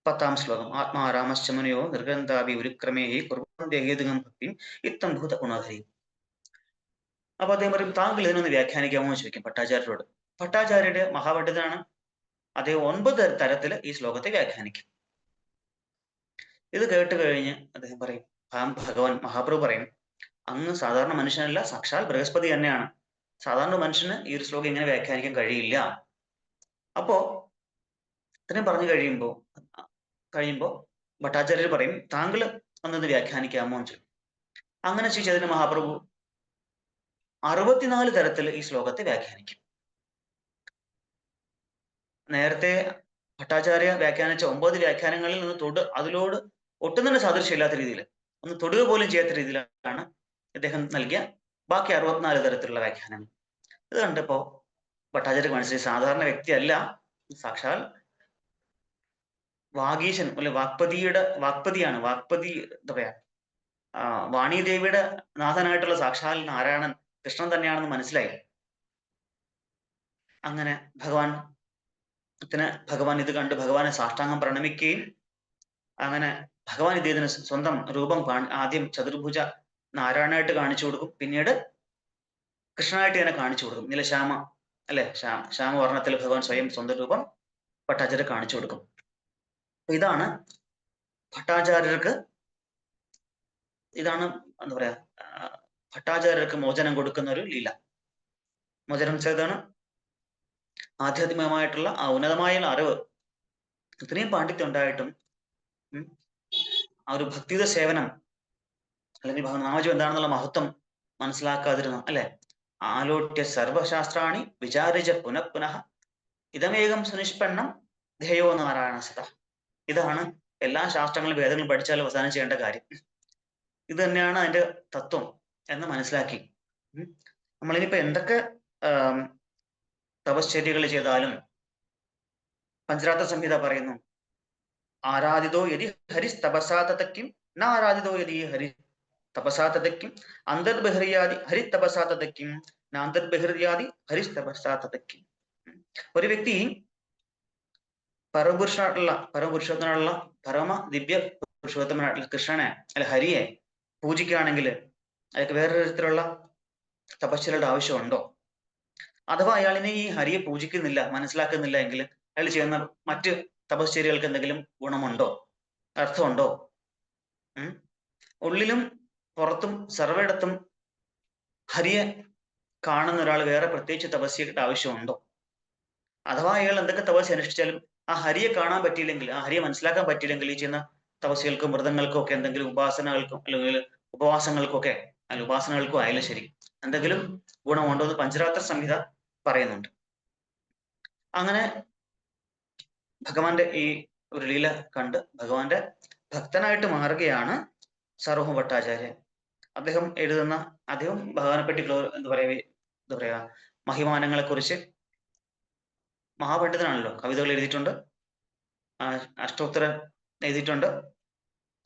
10-ാം ശ്ലോകം. ആത്മാരാമശ്ചമനയോ നിർഗ്രന്ഥാഭി ഉരുക്രമേഹി കുർവന്ത്യഹേതുകം ഭക്തി ഇത്തം ഭൂത ഗുണഹരി. അപ്പൊ അദ്ദേഹം പറയും, താങ്കൾ ഇതിനൊന്ന് വ്യാഖ്യാനിക്കാമോ എന്ന് ചോദിക്കും ഭട്ടാചാര്യരോട്. ഭട്ടാചാര്യരുടെ മഹാപണ്ഡിതനാണ്. അദ്ദേഹം 9 തരത്തിൽ ഈ ശ്ലോകത്തെ വ്യാഖ്യാനിക്കും. ഇത് കേട്ട് കഴിഞ്ഞ് അദ്ദേഹം പറയും, ഭഗവാൻ മഹാപ്രഭു പറയും, അങ്ങ് സാധാരണ മനുഷ്യനല്ല, സാക്ഷാൽ ബൃഹസ്പതി തന്നെയാണ്. സാധാരണ മനുഷ്യന് ഈ ഒരു ശ്ലോകം ഇങ്ങനെ വ്യാഖ്യാനിക്കാൻ കഴിയില്ല. അപ്പോ ഇത്രയും പറഞ്ഞു കഴിയുമ്പോ ഭട്ടാചാര്യർ പറയും, താങ്കൾ ഒന്നത് വ്യാഖ്യാനിക്കാമോ എന്ന് ചോദിക്കും. അങ്ങനെ ശ്രീ ചൈതന്യ മഹാപ്രഭു 64 തരത്തിൽ ഈ ശ്ലോകത്തെ വ്യാഖ്യാനിക്കും. നേരത്തെ ഭട്ടാചാര്യ വ്യാഖ്യാനിച്ച 9 വ്യാഖ്യാനങ്ങളിൽ നിന്ന് അതിലോട് ഒട്ടും തന്നെ സാദൃശ്യമില്ലാത്ത രീതിയിൽ, ഒന്ന് തൊടുക പോലും ചെയ്യാത്ത രീതിയിലാണ് ഇദ്ദേഹം നൽകിയ ബാക്കി 64 തരത്തിലുള്ള വ്യാഖ്യാനങ്ങൾ. ഇത് കണ്ടപ്പോ ഭട്ടാചാര്യ മനസ്സിലായി, സാധാരണ വ്യക്തിയല്ല, സാക്ഷാൽ വാഗീശൻ അല്ലെ വാക്പതിയാണ്. വാക്പതി എന്താ പറയാ, വാണീദേവിയുടെ നാഥനായിട്ടുള്ള സാക്ഷാൽ നാരായണൻ കൃഷ്ണൻ തന്നെയാണെന്ന് മനസ്സിലായി. അങ്ങനെ ഭഗവാൻ ഇത് കണ്ട് ഭഗവാനെ സാഷ്ടാംഗം പ്രണമിക്കുകയും അങ്ങനെ ഭഗവാൻ ഇദ്ദേഹത്തിന് സ്വന്തം രൂപം ആദ്യം ചതുർഭുജ നാരായണനായിട്ട് കാണിച്ചു കൊടുക്കും, പിന്നീട് കൃഷ്ണനായിട്ട് തന്നെ കാണിച്ചു കൊടുക്കും. നീലശ്യാമ അല്ലെ, ശ്യാമവർണ്ണത്തിൽ ഭഗവാൻ സ്വയം സ്വന്തം രൂപം ഭട്ടാചാര്യ കാണിച്ചു കൊടുക്കും. ഇതാണ് ഭട്ടാചാര്യർക്ക്, ഇതാണ് എന്താ പറയാ, ഭട്ടാചാര്യർക്ക് മോചനം കൊടുക്കുന്ന ഒരു ലീല. മോചനം ചെയ്താണ് ആധ്യാത്മികമായിട്ടുള്ള ആ ഉന്നതമായ അറിവ്. ഇത്രയും പാണ്ഡിത്യം ഉണ്ടായിട്ടും ആ ഒരു ഭക്തിയുത സേവനം അല്ലെങ്കിൽ നാമജപം എന്താണെന്നുള്ള മഹത്വം മനസ്സിലാക്കാതിരുന്നു അല്ലെ. ആലോട്യ സർവശാസ്ത്രാണി വിചാരിച്ച പുനഃ ഇതമേകം സുനിഷ്പന്നം ധ്യേയോ നാരായണ സദ. ഇതാണ് എല്ലാ ശാസ്ത്രങ്ങളും വേദങ്ങളും പഠിച്ചാൽ അവസാനം ചെയ്യേണ്ട കാര്യം. ഇത് തന്നെയാണ് അതിന്റെ തത്വം എന്ന് മനസ്സിലാക്കി നമ്മളിനിപ്പോ എന്തൊക്കെ തപശ്ചര്യകൾ ചെയ്താലും പഞ്ചരാത്ര സംഹിത പറയുന്നു, ആരാധിതോ യതി ഹരിസ് തപസാ തതക്കിം ന ആരാധിതോ യതി ഹരി തപസാ തതക്കിം അന്തർബഹിർയാദി ഹരി തപസാ തതക്കിം ന അന്തർബഹിർയാദി ഹരിസ് തപസാ തതക്കിം. ഒരു വ്യക്തി പരമപുരുഷനായിട്ടുള്ള പരമ ദിവ്യ പുരുഷോത്തമനായിട്ടുള്ള കൃഷ്ണനെ അല്ല ഹരിയെ പൂജിക്കുകയാണെങ്കിൽ അയാൾക്ക് വേറൊരു തരത്തിലുള്ള തപശ്ചര്യയുടെ ആവശ്യമുണ്ടോ? അഥവാ അയാളിനെ ഈ ഹരിയെ പൂജിക്കുന്നില്ല, മനസ്സിലാക്കുന്നില്ല എങ്കിൽ അയാൾ ചെയ്യുന്ന മറ്റ് തപശ്ചര്യകൾക്ക് എന്തെങ്കിലും ഗുണമുണ്ടോ, അർത്ഥമുണ്ടോ? ഉള്ളിലും പുറത്തും സർവയിടത്തും ഹരിയെ കാണുന്ന ഒരാൾ വേറെ പ്രത്യേകിച്ച് തപസ്യയുടെ ആവശ്യമുണ്ടോ? അഥവാ അയാൾ എന്തൊക്കെ തപസ്യ അനുഷ്ഠിച്ചാലും ആ ഹരിയെ കാണാൻ പറ്റിയില്ലെങ്കിൽ, ആ ഹരിയെ മനസ്സിലാക്കാൻ പറ്റിയില്ലെങ്കിൽ ഈ ചെയ്യുന്ന തപസ്യകൾക്കും വ്രതങ്ങൾക്കും ഒക്കെ എന്തെങ്കിലും ഉപാസനകൾക്കും അല്ലെങ്കിൽ ഉപവാസങ്ങൾക്കൊക്കെ അല്ല ഉപാസനകൾക്കും ആയാലും ശരി എന്തെങ്കിലും ഗുണമുണ്ടോ എന്ന് പഞ്ചരാത്ര സംഹിത പറയുന്നുണ്ട്. അങ്ങനെ ഭഗവാന്റെ ഈ ഒരു ലീല കണ്ട് ഭഗവാന്റെ ഭക്തനായിട്ട് മാറുകയാണ് സാർവഭൗമ ഭട്ടാചാര്യൻ. അദ്ദേഹം ഭഗവാനെ പറ്റി എന്താ പറയാ മഹിമാനങ്ങളെ കുറിച്ച് മഹാപണ്ഡിതനാണല്ലോ, കവിതകൾ എഴുതിയിട്ടുണ്ട്, അഷ്ടോത്തരം എഴുതിയിട്ടുണ്ട്.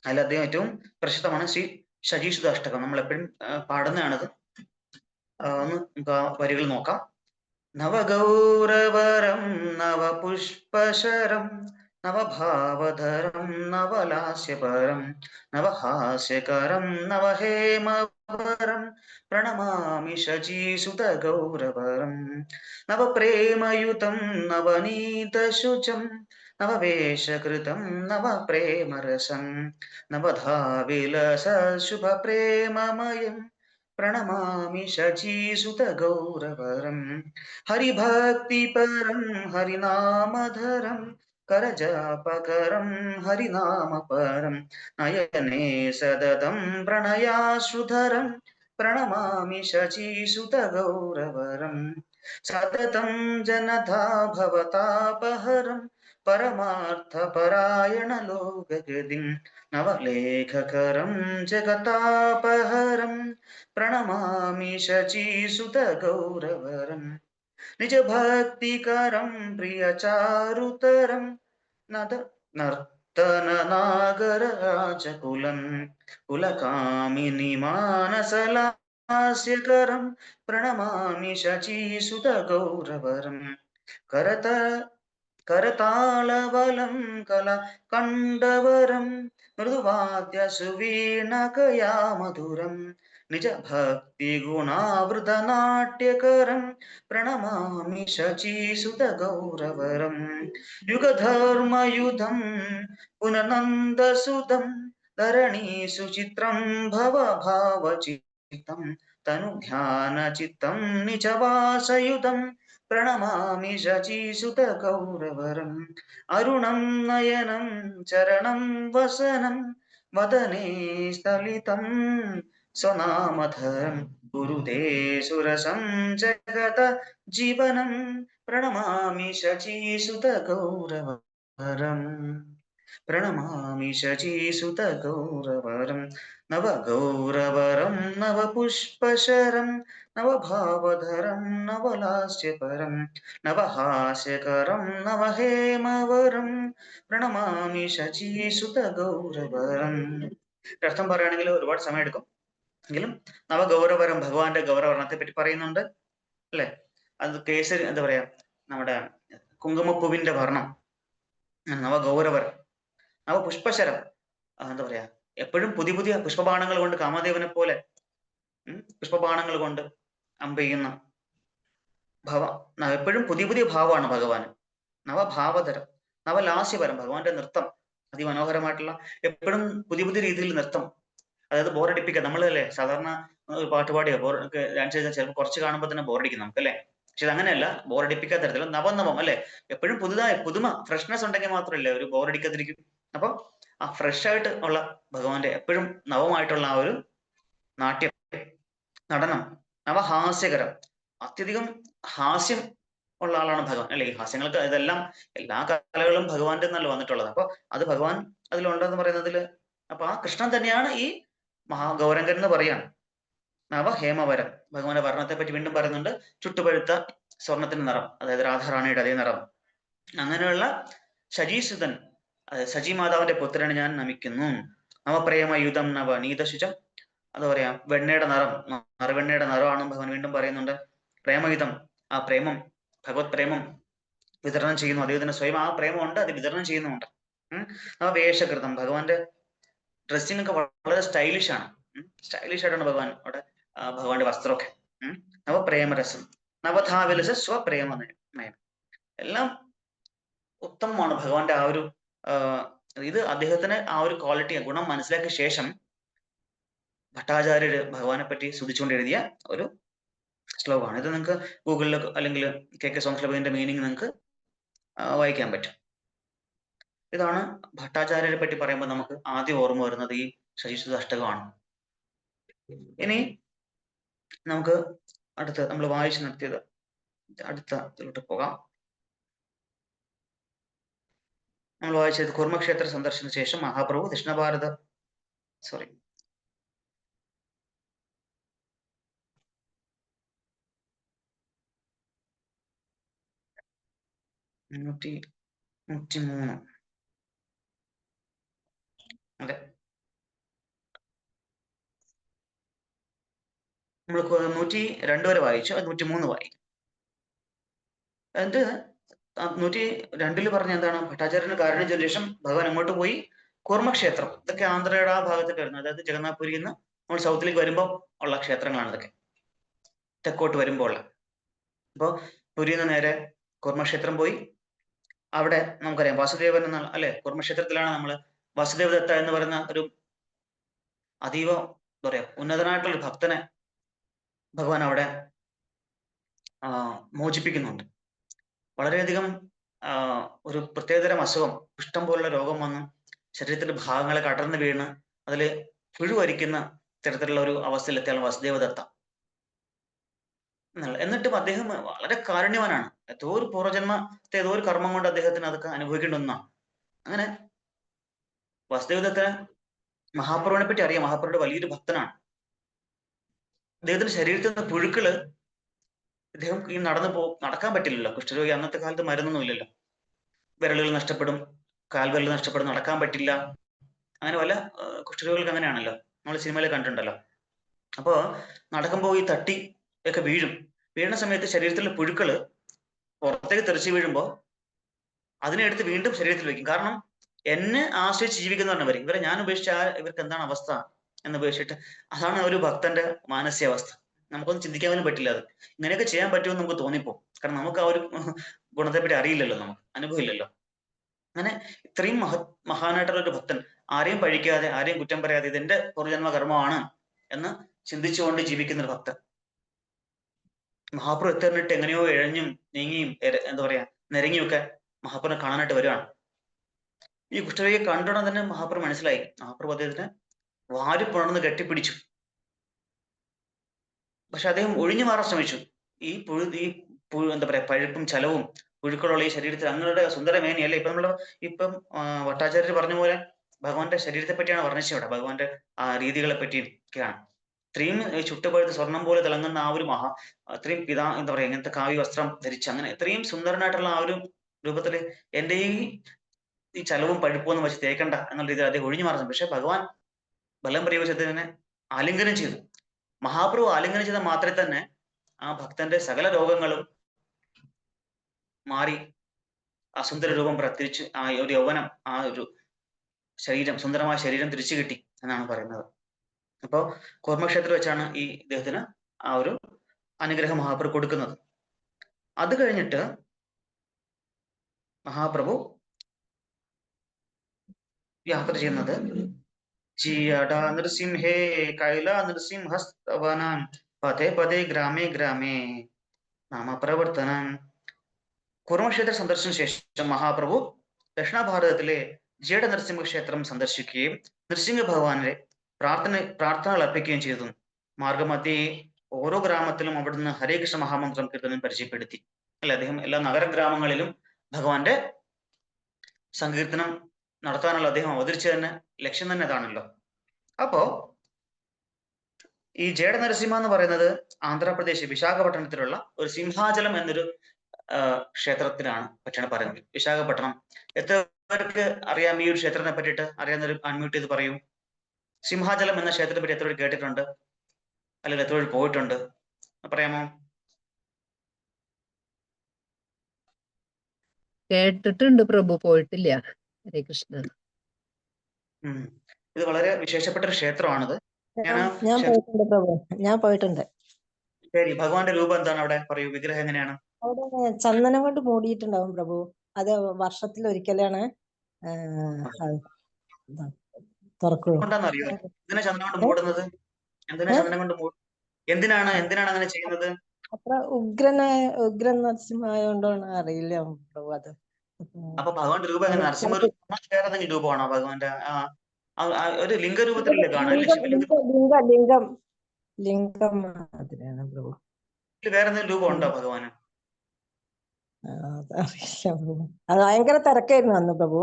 അതിൽ അദ്ദേഹം ഏറ്റവും പ്രസിദ്ധമാണ് ശ്രീ ശജീസുധാഷ്ടകം. നമ്മൾ എപ്പോഴും പാടുന്നതാണത്. ഒന്ന് നമുക്ക് ആ വരികൾ നോക്കാം. നവഗൗരവരം നവപുഷ്പശരം നവഭാവധരം നവലാസ്യപരം നവഹാസ്യകരം നവഹേമവരം പ്രണമാമി ശചീസുതഗൗരവരം നവപ്രേമയുതം നവനീതശുചം നവവേഷകൃതം നവപ്രേമരസം നവധാവിലസശുഭപ്രേമമയം പ്രണമാമി ശചീസുതഗൗരവരം ഹരിഭക്തിപരം ഹരിനാമധരം കരജാപകരം ഹരിനാമപരം നയനേ സതതം പ്രണയാശ്രുധരം പ്രണമാമി ശചീസുതഗൗരവരം സതതം ജനതാ ഭവതാപഹരം പരമാർത്ഥപരായണ ലോകഗതിം നവലേഖകരം ജഗതാപഹരം പ്രണമാമി ശചീസുതഗൗരവരം നിജഭക്തികരം പ്രിയചാരുതരം നർത്തനനാഗരരാജകുലം കുലകാമിനി മാനസലാസ്യകരം പ്രണമാമി ശചീസുതഗൗരവരം കരതാളവലം കലകണ്ഠവരം മൃദുവാദ്യസുവീണകയാ മധുരം നിജഭക്തിഗുണാവൃതനാട്യകരം പ്രണമാമി ശചീസുതഗൗരവരം യുഗധർമ്മയുധം പുനനന്ദസുതം ധരണീസുചിത്രം ഭവഭാവചിത്തം തനുധ്യാനചിത്തം നിജവാസയുധം പ്രണമാമി ശചീസുതഗൗരവരം അരുണം നയനം ചരണം വസനം വദനേ സ്ഥലിതം സ്വനാമധരം ഗുരുതേ സുരസം ജഗത ജീവനം പ്രണമാമി ശചീസുതഗൗരവരം പ്രണമാമി ശചീസുതഗൗരവരം നവഗൗരവരം നവപുഷ്പശരം നവഭാവധരം നവലാസ്യപരം നവഹാസ്യകരം നവഹേമവരം പ്രണമാമി ശചീസുതഗൗരവരം. അർത്ഥം പറയുകയാണെങ്കിൽ ഒരുപാട് സമയം എടുക്കും, എങ്കിലും നവഗൗരവരം ഭഗവാന്റെ ഗൗരവർണ്ണത്തെ പറ്റി പറയുന്നുണ്ട് അല്ലെ. അത് കേസരി എന്താ പറയാ നമ്മുടെ കുങ്കുമപ്പൂവിന്റെ വർണ്ണം നവഗൗരവരം. നവപുഷ്പശരം എന്താ പറയാ എപ്പോഴും പുതിയ പുതിയ പുഷ്പബാണങ്ങൾ കൊണ്ട് കാമദേവനെ പോലെ പുഷ്പബാണങ്ങൾ കൊണ്ട് അമ്പെയ്യുന്ന എപ്പോഴും പുതിയ പുതിയ ഭാവമാണ് ഭഗവാന്. നവഭാവതരം നവലാസ്യപരം ഭഗവാന്റെ നൃത്തം അതിമനോഹരമായിട്ടുള്ള എപ്പോഴും പുതിയ പുതിയ രീതിയിൽ നൃത്തം, അതായത് ബോറടിപ്പിക്കുക. നമ്മളല്ലേ സാധാരണ ഒരു പാട്ട് പാടിയോ ഡാൻസ് ചെയ്താൽ ചിലപ്പോൾ കുറച്ച് കാണുമ്പോൾ തന്നെ ബോറടിക്കും നമുക്ക് അല്ലേ. പക്ഷെ ഇത് അങ്ങനെയല്ല, ബോറടിപ്പിക്കാത്ത തരത്തില് നവനവം അല്ലെ, എപ്പോഴും പുതുമ ഫ്രഷ്നെസ് ഉണ്ടെങ്കിൽ മാത്രമല്ലേ ഒരു ബോറടിക്കാതിരിക്കും. അപ്പൊ ആ ഫ്രഷ് ആയിട്ട് ഉള്ള ഭഗവാന്റെ എപ്പോഴും നവമായിട്ടുള്ള ആ ഒരു നാട്യം നടനം. നവഹാസ്യകരം അത്യധികം ഹാസ്യം ഉള്ള ആളാണ് ഭഗവാൻ അല്ലെ. ഈ ഹാസ്യങ്ങൾക്ക് ഇതെല്ലാം എല്ലാ കലകളും ഭഗവാന്റെ നല്ല വന്നിട്ടുള്ളത്. അപ്പൊ അത് ഭഗവാൻ അതിലുണ്ടെന്ന് പറയുന്നതില് അപ്പൊ ആ കൃഷ്ണൻ തന്നെയാണ് ഈ മഹാഗൗരങ്കൻ എന്ന് പറയാണ്. നവ ഹേമവരം, ഭഗവാന്റെ വർണ്ണത്തെ പറ്റി വീണ്ടും പറയുന്നുണ്ട്. ചുട്ടുപഴുത്ത സ്വർണത്തിന്റെ നിറം, അതായത് രാധാറാണിയുടെ അതേ നിറം. അങ്ങനെയുള്ള ശചീസുതൻ, സജി മാതാവിന്റെ പുത്രനെ ഞാൻ നമിക്കുന്നു. നവപ്രേമയുധം നവ നീതശുചം, എന്താ പറയാ, വെണ്ണയുടെ നിറം, നറുവെണ്ണയുടെ നിറമാണെന്ന് ഭഗവാൻ വീണ്ടും പറയുന്നുണ്ട്. പ്രേമയുധം, ആ പ്രേമം, ഭഗവത് പ്രേമം വിതരണം ചെയ്യുന്നു. അദ്ദേഹത്തിന് സ്വയം ആ പ്രേമമുണ്ട്, അത് വിതരണം ചെയ്യുന്നുമുണ്ട്. നവവേഷകൃതം, ഭഗവാന്റെ ഡ്രസ്സിംഗ് ഒക്കെ വളരെ സ്റ്റൈലിഷ് ആണ്. സ്റ്റൈലിഷ് ആയിട്ടാണ് ഭഗവാൻ അവിടെ ഭഗവാന്റെ വസ്ത്രമൊക്കെ. നവപ്രേമരസം, നവധാവിലസ സ്വപ്രേമമയം, എല്ലാം ഉത്തമമാണ്. ഭഗവാന്റെ ആ ഒരു ഇത് അദ്ദേഹത്തിന് ആ ഒരു ക്വാളിറ്റി ഗുണം മനസ്സിലാക്കിയ ശേഷം ഭട്ടാചാര്യര് ഭഗവാനെ പറ്റി സ്തുതിച്ചുകൊണ്ട് എഴുതിയ ഒരു ശ്ലോകമാണ് ഇത്. നിങ്ങൾക്ക് ഗൂഗിളിൽ അല്ലെങ്കിൽ KK സോങ്സ് ക്ലബിന്റെ മീനിങ് നിങ്ങൾക്ക് വായിക്കാൻ പറ്റും. ഇതാണ് ഭട്ടാചാര്യരെ പറ്റി പറയുമ്പോൾ നമുക്ക് ആദ്യം ഓർമ്മ വരുന്നത് ഈ ശശിസുത അഷ്ടകമാണ്. ഇനി നമുക്ക് അടുത്ത് നമ്മൾ വായിച്ചു നിർത്തിയത് അടുത്ത ഇതിലോട്ട് പോകാം. നമ്മൾ വായിച്ചത് കുർമ്മക്ഷേത്ര സന്ദർശന ശേഷം മഹാപ്രഭു ദക്ഷിണ ഭാരത 103 അതെ, നമ്മൾ 102 വരെ വായിച്ചു, 103 വായിക്കും. എന്നിട്ട് 102 പറഞ്ഞ എന്താണ്, ഭട്ടാചാര്യന് കാരണം ചെയ്ത ശേഷം ഭഗവാൻ അങ്ങോട്ട് പോയി കുർമ്മക്ഷേത്രം, ഇതൊക്കെ ആന്ധ്രയുടെ ആ ഭാഗത്തൊക്കെ വരുന്നത്, അതായത് ജഗന്നാഥ്പുരിയിൽ നിന്ന് നമ്മൾ സൗത്തിലേക്ക് വരുമ്പോൾ ഉള്ള ക്ഷേത്രങ്ങളാണ് ഇതൊക്കെ, തെക്കോട്ട് വരുമ്പോൾ. അപ്പോൾ പുരിയിൽ നിന്ന് നേരെ കുർമ്മക്ഷേത്രം പോയി. അവിടെ നമുക്കറിയാം വാസുദേവൻ എന്നുള്ള അല്ലെ, കുർമ്മക്ഷേത്രത്തിലാണ് നമ്മൾ വാസുദേവദത്ത എന്ന് പറയുന്ന ഒരു അതീവ എന്താ പറയാ ഉന്നതനായിട്ടുള്ള ഒരു ഭക്തനെ ഭഗവാൻ അവിടെ മോചിപ്പിക്കുന്നുണ്ട്. വളരെയധികം ഒരു പ്രത്യേകതരം അസുഖം, കുഷ്ഠം പോലുള്ള രോഗം വന്ന് ശരീരത്തിന്റെ ഭാഗങ്ങളെ കടർന്ന് വീണ് അതിൽ പുഴുവരിക്കുന്ന തരത്തിലുള്ള ഒരു അവസ്ഥയിലെത്തിയാണ് വാസുദേവദത്ത. എന്നിട്ടും അദ്ദേഹം വളരെ കാരുണ്യവാനാണ്. ഏതോ ഒരു പൂർവ്വജന്മത്തെ ഏതോ ഒരു കർമ്മം കൊണ്ട് അദ്ദേഹത്തിന് അതൊക്കെ അനുഭവിക്കേണ്ടി വന്നതാണ്. അങ്ങനെ വാസുദേവദത്തന് മഹാപ്രഭുവിനെ പറ്റി അറിയാം, മഹാപ്രഭുയുടെ വലിയൊരു ഭക്തനാണ്. അദ്ദേഹത്തിന്റെ ശരീരത്തിൽ നിന്ന് പുഴുക്കള്, ഇദ്ദേഹം ഈ നടക്കാൻ പറ്റില്ലല്ലോ, കുഷ്ഠരോഗി, അന്നത്തെ കാലത്ത് മരുന്നൊന്നും ഇല്ലല്ലോ, വിരലുകൾ നഷ്ടപ്പെടും, കാൽവിരൽ നഷ്ടപ്പെടും, നടക്കാൻ പറ്റില്ല. അങ്ങനെ പല കുഷ്ഠരോഗികൾക്ക് അങ്ങനെയാണല്ലോ, നമ്മൾ സിനിമയിൽ കണ്ടിട്ടുണ്ടല്ലോ. അപ്പോ നടക്കുമ്പോൾ ഈ തട്ടി ഒക്കെ വീഴുന്ന സമയത്ത് ശരീരത്തിലെ പുഴുക്കള് പുറത്തേക്ക് തെറിച്ച് വീഴുമ്പോൾ അതിനെ എടുത്ത് വീണ്ടും ശരീരത്തിൽ വെക്കും. കാരണം എന്നെ ആശ്രയിച്ച് ജീവിക്കുന്നവർ, ഇവരെ ഞാൻ ഉപേക്ഷിച്ച ഇവർക്ക് എന്താണ് അവസ്ഥ എന്ന് ഉപേക്ഷിച്ചിട്ട്, അതാണ് ഒരു ഭക്തന്റെ മാനസികാവസ്ഥ. നമുക്കൊന്നും ചിന്തിക്കാൻ പോലും പറ്റില്ല. അത് ഇങ്ങനെയൊക്കെ ചെയ്യാൻ പറ്റുമെന്ന് നമുക്ക് തോന്നിപ്പോ, കാരണം നമുക്ക് ആ ഒരു ഗുണത്തെപ്പറ്റി അറിയില്ലല്ലോ, നമുക്ക് അനുഭവമില്ലല്ലോ. അങ്ങനെ ഇത്രയും മഹാനായിട്ടുള്ള ഒരു ഭക്തൻ, ആരെയും പഴിക്കാതെ ആരെയും കുറ്റം പറയാതെ ഇതെന്റെ പൂർവ്വജന്മ കർമ്മമാണ് എന്ന് ചിന്തിച്ചുകൊണ്ട് ജീവിക്കുന്ന ഒരു ഭക്തൻ, മഹാപ്രഭു എത്തിയിട്ട് എങ്ങനെയോ ഇഴഞ്ഞും നീങ്ങിയും എന്താ പറയാ നിരങ്ങിയൊക്കെ മഹാപ്രഭുനെ കാണാനായിട്ട് വരികയാണ്. ഈ കുഷ്ഠരോഗിയെ കണ്ടുടൻ തന്നെ മഹാപ്രഭു മനസ്സിലായി. മഹാപ്രഭു അദ്ദേഹത്തിന് വാരി പുണർന്ന് കെട്ടിപ്പിടിച്ചു. പക്ഷെ അദ്ദേഹം ഒഴിഞ്ഞു മാറാൻ ശ്രമിച്ചു. ഈ എന്താ പറയാ പഴുപ്പും ചലവും പുഴുക്കളുള്ള ഈ ശരീരത്തിൽ അങ്ങയുടെ സുന്ദരമേനിയല്ലേ, ഇപ്പം ഭട്ടാചാര്യർ പറഞ്ഞ പോലെ ഭഗവാന്റെ ശരീരത്തെ പറ്റിയാണ് വർണ്ണിച്ചത് ഇവിടെ, ഭഗവാന്റെ ആ രീതികളെ പറ്റിയൊക്കെയാണ്. ഇത്രയും ചുട്ടുപഴുത്ത് സ്വർണം പോലെ തിളങ്ങുന്ന ആ ഒരു അത്രയും എന്താ പറയാ ഇങ്ങനത്തെ കാവ്യ വസ്ത്രം ധരിച്ച് അങ്ങനെ ഇത്രയും സുന്ദരനായിട്ടുള്ള ആ ഒരു രൂപത്തില് എന്റെ ഈ ചലവും പഴുപ്പൊന്നും വെച്ച് തേക്കണ്ട എന്നുള്ള രീതിയിൽ അദ്ദേഹം ഒഴിഞ്ഞു മാറുന്നു. പക്ഷെ ഭഗവാൻ ബലം പ്രയോഗിച്ചതിനെ ആലിംഗനം ചെയ്തു. മഹാപ്രഭു ആലിംഗനം ചെയ്ത മാത്രമേ തന്നെ ആ ഭക്തന്റെ സകല രോഗങ്ങളും മാറി ആ സുന്ദര രൂപം തിരിച്ച് ആ ഒരു യൗവനം, ആ ഒരു ശരീരം, സുന്ദരമായ ശരീരം തിരിച്ചു കിട്ടി എന്നാണ് പറയുന്നത്. അപ്പോൾ കുർമ്മക്ഷേത്രത്തിൽ വെച്ചാണ് ഈ ഇദ്ദേഹത്തിന് ആ ഒരു അനുഗ്രഹം മഹാപ്രഭു കൊടുക്കുന്നത്. അത് കഴിഞ്ഞിട്ട് മഹാപ്രഭു യാത്ര ചെയ്യുന്നത് ജിയട നൃസിംഹേ കൈല നൃസിംഹസ്തവനം പതേ പതേ ഗ്രാമേ ഗ്രാമേ നാമപ്രവർത്തനം. കുർമ്മക്ഷേത്ര സന്ദർശന ശേഷം മഹാപ്രഭു ദക്ഷിണ ഭാരതത്തിലെ ജഡ നരസിംഹ ക്ഷേത്രം സന്ദർശിക്കുകയും നൃസിംഹ ഭഗവാനെ പ്രാർത്ഥനകൾ അർപ്പിക്കുകയും ചെയ്തു. മാർഗമധ്യേ ഓരോ ഗ്രാമത്തിലും അവിടുന്ന് ഹരേ കൃഷ്ണ മഹാമന്ത്രം കീർത്തനം പരിചയപ്പെടുത്തി. അല്ലെ, അദ്ദേഹം എല്ലാ നഗരഗ്രാമങ്ങളിലും ഭഗവാന്റെ സങ്കീർത്തനം നടത്താനുള്ള അദ്ദേഹം അവതരിച്ച തന്നെ ലക്ഷ്യം തന്നെ അതാണല്ലോ. അപ്പോ ഈ ജേഡ നരസിംഹ എന്ന് പറയുന്നത് ആന്ധ്രാപ്രദേശ് വിശാഖപട്ടണത്തിലുള്ള ഒരു സിംഹാചലം എന്നൊരു ക്ഷേത്രത്തിനാണ് പറ്റിയാണ് പറയുന്നത്. വിശാഖപട്ടണം. എത്ര പേർക്ക് അറിയാം ഈ ഒരു ക്ഷേത്രത്തെ പറ്റിയിട്ട്? അറിയാവുന്നൊരു അൺമ്യൂട്ട് ചെയ്ത് പറയൂ. സിംഹാചലം എന്ന ക്ഷേത്രത്തെ പറ്റി എത്ര പേര് കേട്ടിട്ടുണ്ട്, അല്ലെങ്കിൽ എത്ര പേര് പോയിട്ടുണ്ട്? പറയാമോ? കേട്ടിട്ടുണ്ട് പ്രഭു, പോയിട്ടില്ല. ഹരേ കൃഷ്ണ. ഇത് വളരെ വിശേഷപ്പെട്ട ഒരു ക്ഷേത്രമാണിത്. ഞാൻ പോയിട്ടുണ്ട് പ്രഭു, ഞാൻ പോയിട്ടുണ്ട്. ശരി, ഭഗവാന്റെ രൂപം എന്താണ് അവിടെ? പറയൂ, വിഗ്രഹം എങ്ങനെയാണ്? അവിടെ ചന്ദനം കൊണ്ട് മൂടിയിട്ടുണ്ടാവും പ്രഭു. അത് വർഷത്തിൽ ഒരിക്കലാണ് തുറക്കുള്ളൂ. അറിയോ എന്തിനാ ചന്ദനം കൊണ്ട് മൂടുന്നത്? എന്തിനാ ചന്ദനം കൊണ്ട് എന്തിനാണ് അങ്ങനെ ചെയ്യുന്നത്? അത്ര ഉഗ്രൻ നരസിംഹമായോണ്ടാണ് അറിയില്ല പ്രഭു അത്. അപ്പൊ ഭഗവാന്റെ രൂപം എങ്ങനെ? നരസിംഹ വേറെ എന്തെങ്കിലും രൂപമാണോ ഭഗവാന്റെ? ഒരു ലിംഗരൂപത്തിലല്ലേ കാണാൻ? ലിംഗം അതിനാണ് പ്രഭു. വേറെ എന്തെങ്കിലും രൂപം ഉണ്ടോ ഭഗവാന്? അത് ഭയങ്കര തിരക്കായിരുന്നു അന്ന് പ്രഭു.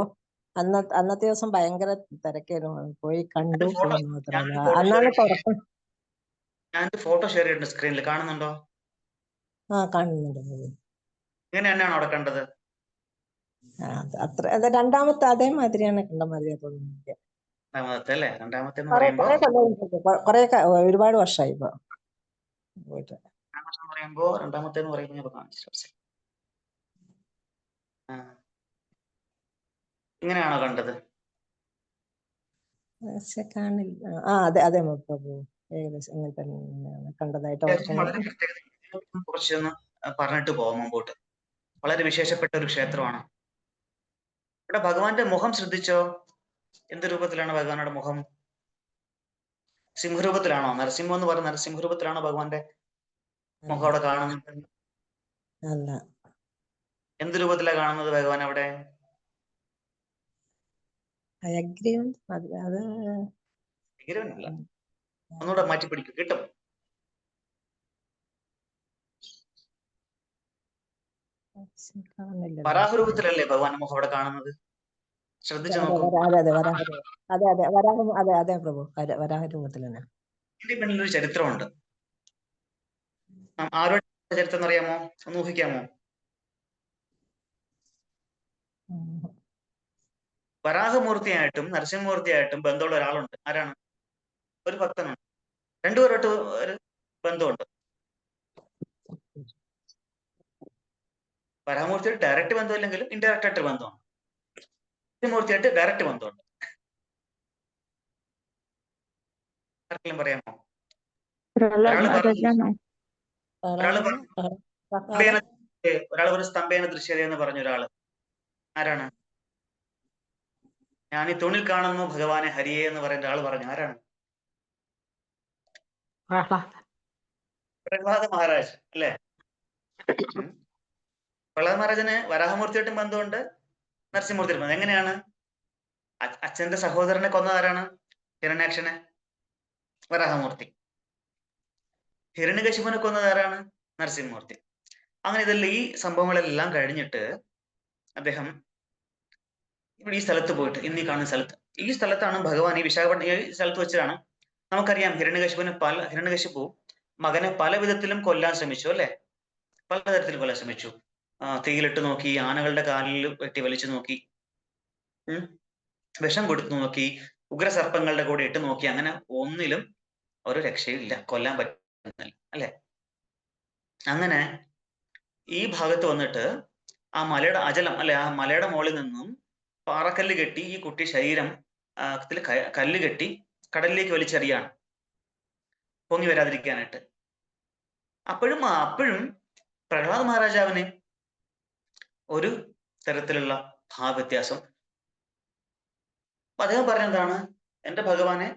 അന്നത്തെ ദിവസം ഭയങ്കര തിരക്കായിരുന്നു. പോയി കണ്ടു. അന്നാണ് തുറക്കം. ഞാൻ ഫോട്ടോ ഷെയർ ചെയ്തിട്ടുണ്ട്, സ്ക്രീനിൽ കാണുന്നുണ്ടോ? കാണുന്നുണ്ട്. ഇങ്ങനെ തന്നെയാണോ അവിടെ കണ്ടത്? അത്ര രണ്ടാമത്തെ അതേമാതിരിയാണ് കണ്ട മാതിരിയാ തോന്നുന്നത്. രണ്ടാമത്തെ അല്ലേ? രണ്ടാമത്തെ ഒരുപാട് വർഷമായി ഇപ്പൊ പോയിട്ട്. രണ്ടാമത്തെ എന്ന് പറയുമ്പോ ഇങ്ങനെയാണോ കണ്ടത്? കാണില്ല. അതെ അതെ പ്രഭു, ഏകദേശം അങ്ങനെ തന്നെയാണ് കണ്ടതായിട്ട് കുറച്ചൊന്ന് പറഞ്ഞിട്ട് പോവാം മുമ്പോട്ട്. വളരെ വിശേഷപ്പെട്ട ഒരു ക്ഷേത്രമാണ്. ഇവിടെ ഭഗവാന്റെ മുഖം ശ്രദ്ധിച്ചോ? എന്ത് രൂപത്തിലാണ് ഭഗവാനുടെ മുഖം? സിംഹരൂപത്തിലാണോ? നരസിംഹം എന്ന് പറയുന്ന നരസിംഹരൂപത്തിലാണോ ഭഗവാന്റെ മുഖം അവിടെ കാണുന്നത്? അല്ല. എന്ത് രൂപത്തിലാണ് കാണുന്നത് ഭഗവാൻ അവിടെ? ഒന്നുകൂടെ മാറ്റി പിടിക്കും, കിട്ടും. വരാഹരൂപത്തിലല്ലേ ഭഗവാൻ മുഖം അവിടെ കാണുന്നത്? ശ്രദ്ധിച്ചു നോക്കൂ. അതെ പ്രഭു, വരാഹരൂപത്തിൽ തന്നെ. ഇതിന്റെ പിന്നിലൊരു ചരിത്രമുണ്ട്. ആരുടെ ചരിത്രം അറിയാമോ? ഒന്ന് ഊഹിക്കാമോ? വരാഹമൂർത്തിയായിട്ടും നരസിംഹമൂർത്തിയായിട്ടും ബന്ധമുള്ള ഒരാളുണ്ട്. ആരാണ്? ഒരു ഭക്തനുണ്ട്. രണ്ടുപേരായിട്ട് ഒരു ബന്ധമുണ്ട്. വരാഹമൂർത്തിയായിട്ട് ഡയറക്റ്റ് ബന്ധമില്ലെങ്കിലും ഇൻഡയറക്റ്റ് ആയിട്ട് ബന്ധമാണ്. നരസിംഹമൂർത്തിയായിട്ട് ഡയറക്റ്റ് ബന്ധമുണ്ട്. ആർക്കെങ്കിലും പറയാമോ? ഒരാൾ ഒരു സ്തംഭേന ദൃശ്യത എന്ന് പറഞ്ഞ ഒരാള് ആരാണ്? ഞാൻ ഈ തൂണിൽ കാണുന്നു ഭഗവാനെ ഹരിയെ എന്ന് പറയുന്ന ആള് പറഞ്ഞു. ആരാണ്? പ്രഹ്ലാദ മഹാരാജ് അല്ലേ? പ്രഹ്ലാദ മഹാരാജന് വരാഹമൂർത്തിയായിട്ടും ബന്ധമുണ്ട്, നരസിംഹമൂർത്തിയായിട്ടും ബന്ധം. എങ്ങനെയാണ്? അച്ഛന്റെ സഹോദരനെ കൊന്നതാരാണ്? ഹിരണ്യാക്ഷനെ. വരാഹമൂർത്തി. ഹിരണ്യകശിപുനെ കൊന്നതാരാണ്? നരസിംഹമൂർത്തി. അങ്ങനെ ഇതെല്ലാം ഈ സംഭവങ്ങളെല്ലാം കഴിഞ്ഞിട്ട് അദ്ദേഹം ഇവിടെ ഈ സ്ഥലത്ത് പോയിട്ട്, ഇന്ന് ഈ കാണുന്ന സ്ഥലത്ത്, ഈ സ്ഥലത്താണ് ഭഗവാൻ ഈ വിശാഖപട്ടണം ഈ സ്ഥലത്ത് വെച്ചാണ് നമുക്കറിയാം ഹിരണ്യകശിപു മകനെ പല വിധത്തിലും കൊല്ലാൻ ശ്രമിച്ചു അല്ലെ? പലതരത്തിൽ കൊല്ലാൻ ശ്രമിച്ചു. തീയിലിട്ട് നോക്കി, ആനകളുടെ കാലിൽ വെട്ടി വലിച്ചു നോക്കി, വിഷം കൊടുത്തു നോക്കി, ഉഗ്രസർപ്പങ്ങളുടെ കൂടെ ഇട്ട് നോക്കി. അങ്ങനെ ഒന്നിലും ഒരു രക്ഷയില്ല, കൊല്ലാൻ പറ്റുന്നില്ല അല്ലെ? അങ്ങനെ ഈ ഭാഗത്ത് വന്നിട്ട് ആ മലയുടെ അജലം അല്ലെ, ആ മലയുടെ മുകളിൽ നിന്നും പാറക്കല്ല് കെട്ടി ഈ കുട്ടി ശരീരം കല്ല് കെട്ടി കടലിലേക്ക് വലിച്ചെറിയാണ്, പൊങ്ങി വരാതിരിക്കാനായിട്ട്. അപ്പോഴും പ്രഹ്ലാദ മഹാരാജാവിന് ഒരു തരത്തിലുള്ള ഭാവവ്യത്യാസം. അദ്ദേഹം പറഞ്ഞെന്താണ്? എന്റെ ഭഗവാനെ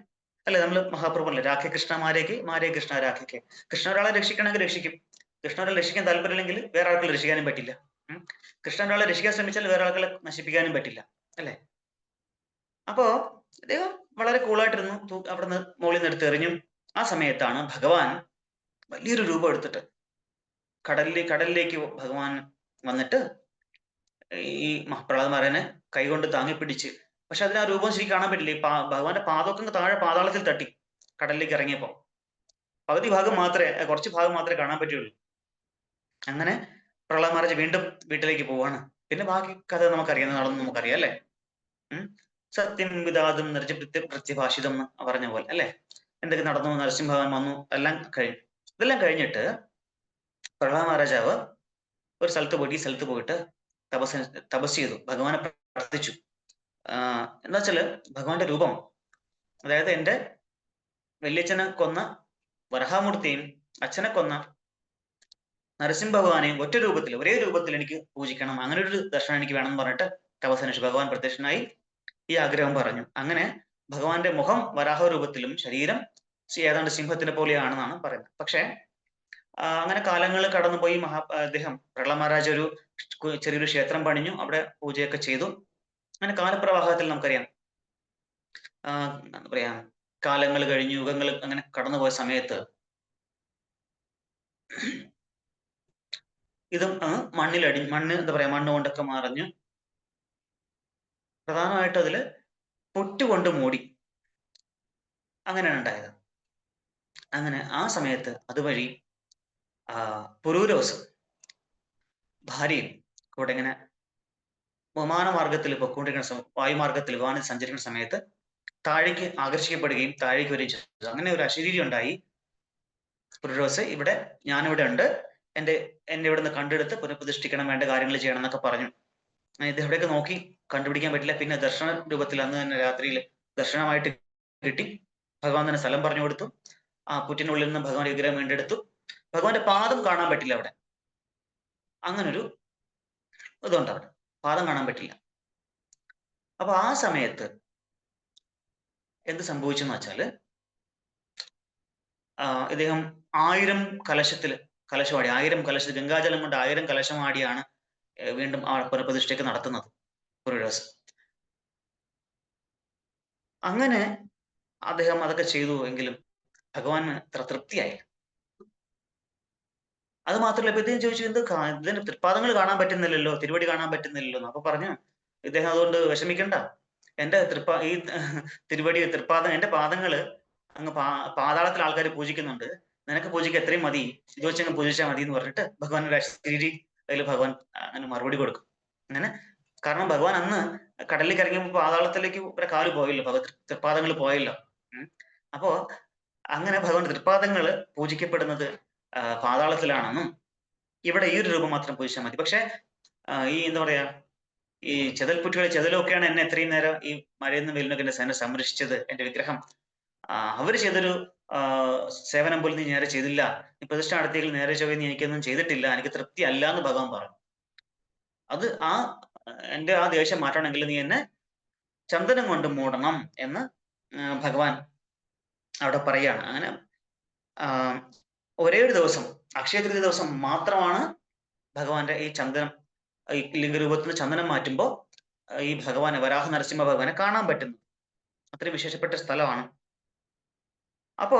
അല്ലെ, നമ്മൾ മഹാപ്രഭുല്ലേ, രാഖേ കൃഷ്ണ മാരേ കൃഷ്ണ രാഖയ്ക്ക്. കൃഷ്ണ ഒരാളെ രക്ഷിക്കണമെങ്കിൽ രക്ഷിക്കും. കൃഷ്ണ ഒരാളെ രക്ഷിക്കാൻ താല്പര്യമില്ലെങ്കിൽ വേറെ ആൾക്കാർ രക്ഷിക്കാനും പറ്റില്ല. കൃഷ്ണൻ ഒരാളെ രക്ഷിക്കാൻ ശ്രമിച്ചാൽ വേറെ ആൾക്കാരെ നശിപ്പിക്കാനും പറ്റില്ല അല്ലെ? അപ്പോ അദ്ദേഹം വളരെ കൂളായിട്ടിരുന്നു. അവിടുന്ന് മുകളിൽ നിന്ന് എടുത്ത് എറിഞ്ഞു. ആ സമയത്താണ് ഭഗവാൻ വലിയൊരു രൂപം എടുത്തിട്ട് കടലിലേക്ക് ഭഗവാൻ വന്നിട്ട് ഈ പ്രഹ്ലാദമാരനെ കൈകൊണ്ട് താങ്ങി പിടിച്ച്. പക്ഷെ അതിന് ആ രൂപം ശരിക്കും കാണാൻ പറ്റില്ല. ഭഗവാന്റെ പാദമൊക്കെ താഴെ പാതാളത്തിൽ തട്ടി കടലിലേക്ക് ഇറങ്ങിയപ്പോ. പകുതി ഭാഗം മാത്രമേ, കുറച്ച് ഭാഗം മാത്രമേ കാണാൻ പറ്റുള്ളൂ. അങ്ങനെ പ്രഹ്ലാദ് മഹാരാജ് വീണ്ടും വീട്ടിലേക്ക് പോവാണ്. പിന്നെ ബാക്കി കഥ നമുക്കറിയാം, നടന്നു നമുക്കറിയാം അല്ലെ. സത്യം വിധാതും നിർജ പ്രത്യഭാഷിതം എന്ന് പറഞ്ഞ പോലെ അല്ലെ. എന്തൊക്കെ നടന്നു, നരസിംഹഭഗവാൻ വന്നു, എല്ലാം കഴിഞ്ഞു. ഇതെല്ലാം കഴിഞ്ഞിട്ട് പ്രഹ്ലാദ് മഹാരാജാവ് ഒരു സ്ഥലത്ത് പോയിട്ട്, ഈ സ്ഥലത്ത് പോയിട്ട് തപസ് ചെയ്തു, ഭഗവാനെ പ്രാർത്ഥിച്ചു. എന്താ വെച്ചാല് ഭഗവാന്റെ രൂപം, അതായത് എന്റെ വല്യച്ഛനെ കൊന്ന വരഹാമൂർത്തിയും അച്ഛനെ കൊന്ന നരസിംഹ ഭഗവാനെയും ഒറ്റ രൂപത്തിൽ, ഒരേ രൂപത്തിൽ എനിക്ക് പൂജിക്കണം, അങ്ങനെ ഒരു ദർശനം എനിക്ക് വേണം എന്ന് പറഞ്ഞിട്ട് തപസ്സനുഷ്ഠിച്ചു. ഭഗവാൻ പ്രത്യക്ഷനായി ഈ ആഗ്രഹം പറഞ്ഞു. അങ്ങനെ ഭഗവാന്റെ മുഖം വരാഹ രൂപത്തിലും ശരീരം ഏതാണ്ട് സിംഹത്തിനെ പോലെയാണെന്നാണ് പറയുന്നത്. പക്ഷേ അങ്ങനെ കാലങ്ങൾ കടന്നുപോയി. അദ്ദേഹം പ്രഹ്ലാദ് മഹാരാജ് ഒരു ചെറിയൊരു ക്ഷേത്രം പണിഞ്ഞു, അവിടെ പൂജയൊക്കെ ചെയ്തു. അങ്ങനെ കാലപ്രവാഹത്തിൽ നമുക്കറിയാം, എന്താ പറയാ, കാലങ്ങൾ കഴിഞ്ഞു, യുഗങ്ങൾ അങ്ങനെ കടന്നുപോയ സമയത്ത് ഇതും മണ്ണ് എന്താ പറയാ, മണ്ണ് കൊണ്ടൊക്കെ മറഞ്ഞു. പ്രധാനമായിട്ടും അതില് പൊട്ടുകൊണ്ട് മൂടി, അങ്ങനെയാണ് ഉണ്ടായത്. അങ്ങനെ ആ സമയത്ത് അതുവഴി പുരൂരവസ് ഭാര്യയും കൂടെ ഇങ്ങനെ വിമാനമാർഗത്തിൽ പൊയ്ക്കൊണ്ടിരിക്കുന്ന വായുമാർഗത്തിൽ വിമാനം സഞ്ചരിക്കുന്ന സമയത്ത് താഴേക്ക് ആകർഷിക്കപ്പെടുകയും താഴേക്ക് വരികയും ചെയ്തു. അങ്ങനെ ഒരു അശരീരി ഉണ്ടായി. പുരൂരവസ്, ഇവിടെ ഞാനിവിടെ ഉണ്ട്, എന്നെ ഇവിടെ നിന്ന് കണ്ടെടുത്ത് പുനഃപ്രതിഷ്ഠിക്കണം, വേണ്ട കാര്യങ്ങൾ ചെയ്യണം എന്നൊക്കെ പറഞ്ഞു. ഇത് എവിടെയൊക്കെ നോക്കി കണ്ടുപിടിക്കാൻ പറ്റില്ല. പിന്നെ ദർശന രൂപത്തിൽ അന്ന് തന്നെ രാത്രിയിൽ ദർശനമായിട്ട് കിട്ടി. ഭഗവാൻ തന്നെ സ്ഥലം പറഞ്ഞു കൊടുത്തു. ആ പുറ്റിനുള്ളിൽ നിന്ന് ഭഗവാൻ വിഗ്രഹം വീണ്ടെടുത്തു. ഭഗവാന്റെ പാദം കാണാൻ പറ്റില്ല അവിടെ, അങ്ങനൊരു ഇതുണ്ട് അവിടെ, പാദം കാണാൻ പറ്റില്ല. അപ്പൊ ആ സമയത്ത് എന്ത് സംഭവിച്ചെന്ന് വെച്ചാല്, ഇദ്ദേഹം 1000 കലശമാടി, 1000 കലശ ഗംഗാജലം കൊണ്ട് 1000 കലശമാടിയാണ് വീണ്ടും ആ പുനഃപ്രതിഷ്ഠയ്ക്ക് നടത്തുന്നത് പുരൂരവസ്. അങ്ങനെ അദ്ദേഹം അതൊക്കെ ചെയ്തു എങ്കിലും ഭഗവാന് അത്ര തൃപ്തിയായില്ല. അത് മാത്രമല്ല, ഇപ്പൊ ഇദ്ദേഹം ചോദിച്ചു, ഇതിന്റെ തൃപ്പാദങ്ങൾ കാണാൻ പറ്റുന്നില്ലല്ലോ, തിരുവടി കാണാൻ പറ്റുന്നില്ലല്ലോ. അപ്പൊ പറഞ്ഞു ഇദ്ദേഹം, അതുകൊണ്ട് വിഷമിക്കണ്ട, എന്റെ ഈ തിരുവടി തൃപ്പാദം, എന്റെ പാദങ്ങള് അങ്ങ് പാതാളത്തിൽ ആൾക്കാർ പൂജിക്കുന്നുണ്ട്, നിനക്ക് പൂജിക്ക് എത്രയും മതി, ഇത് വെച്ചങ്ങ് പൂജിച്ചാൽ മതി എന്ന് പറഞ്ഞിട്ട് ഭഗവാൻ ഒരു അശരീരി അതിൽ ഭഗവാൻ അങ്ങനെ മറുപടി കൊടുക്കും. അങ്ങനെ, കാരണം ഭഗവാൻ അന്ന് കടലിലേക്ക് ഇറങ്ങിയപ്പോൾ പാതാളത്തിലേക്ക് ഒരു കാല് പോയല്ലോ, തൃപ്പാദങ്ങൾ പോയല്ലോ. അപ്പോ അങ്ങനെ ഭഗവാൻ തൃപ്പാദങ്ങള് പൂജിക്കപ്പെടുന്നത് പാതാളത്തിലാണെന്നും ഇവിടെ ഈ ഒരു രൂപം മാത്രം പൂജിച്ചാൽ മതി. പക്ഷെ ഈ എന്താ പറയാ, ഈ ചെതലൊക്കെയാണ് എന്നെ എത്രയും നേരം ഈ മഴയെന്നും വെയിലിനൊക്കെ എന്നെ സംരക്ഷിച്ചത്, എന്റെ വിഗ്രഹം. അവര് ചെയ്തൊരു സേവനം പോലും നീ നേരെ ചെയ്തില്ല, നീ പ്രതിഷ്ഠ നടത്തിയെങ്കിൽ നേരെ ചൊവ്വേ നീ എനിക്കൊന്നും ചെയ്തിട്ടില്ല, എനിക്ക് തൃപ്തി അല്ല എന്ന് ഭഗവാൻ പറഞ്ഞു. അത് എന്റെ ആ ദേഷ്യം മാറ്റണമെങ്കിൽ നീ എന്നെ ചന്ദനം കൊണ്ട് മൂടണം എന്ന് ഭഗവാൻ അവിടെ പറയാണ്. അങ്ങനെ ഒരേ ഒരു ദിവസം, അക്ഷയതൃതീയ ദിവസം മാത്രമാണ് ഭഗവാന്റെ ഈ ചന്ദനം, ഈ ലിംഗരൂപത്തിൽ ചന്ദനം മാറ്റുമ്പോൾ ഈ ഭഗവാനെ, വരാഹ നരസിംഹ ഭഗവാനെ കാണാൻ പറ്റുന്നു. അത്രയും വിശേഷപ്പെട്ട സ്ഥലമാണ്. അപ്പോ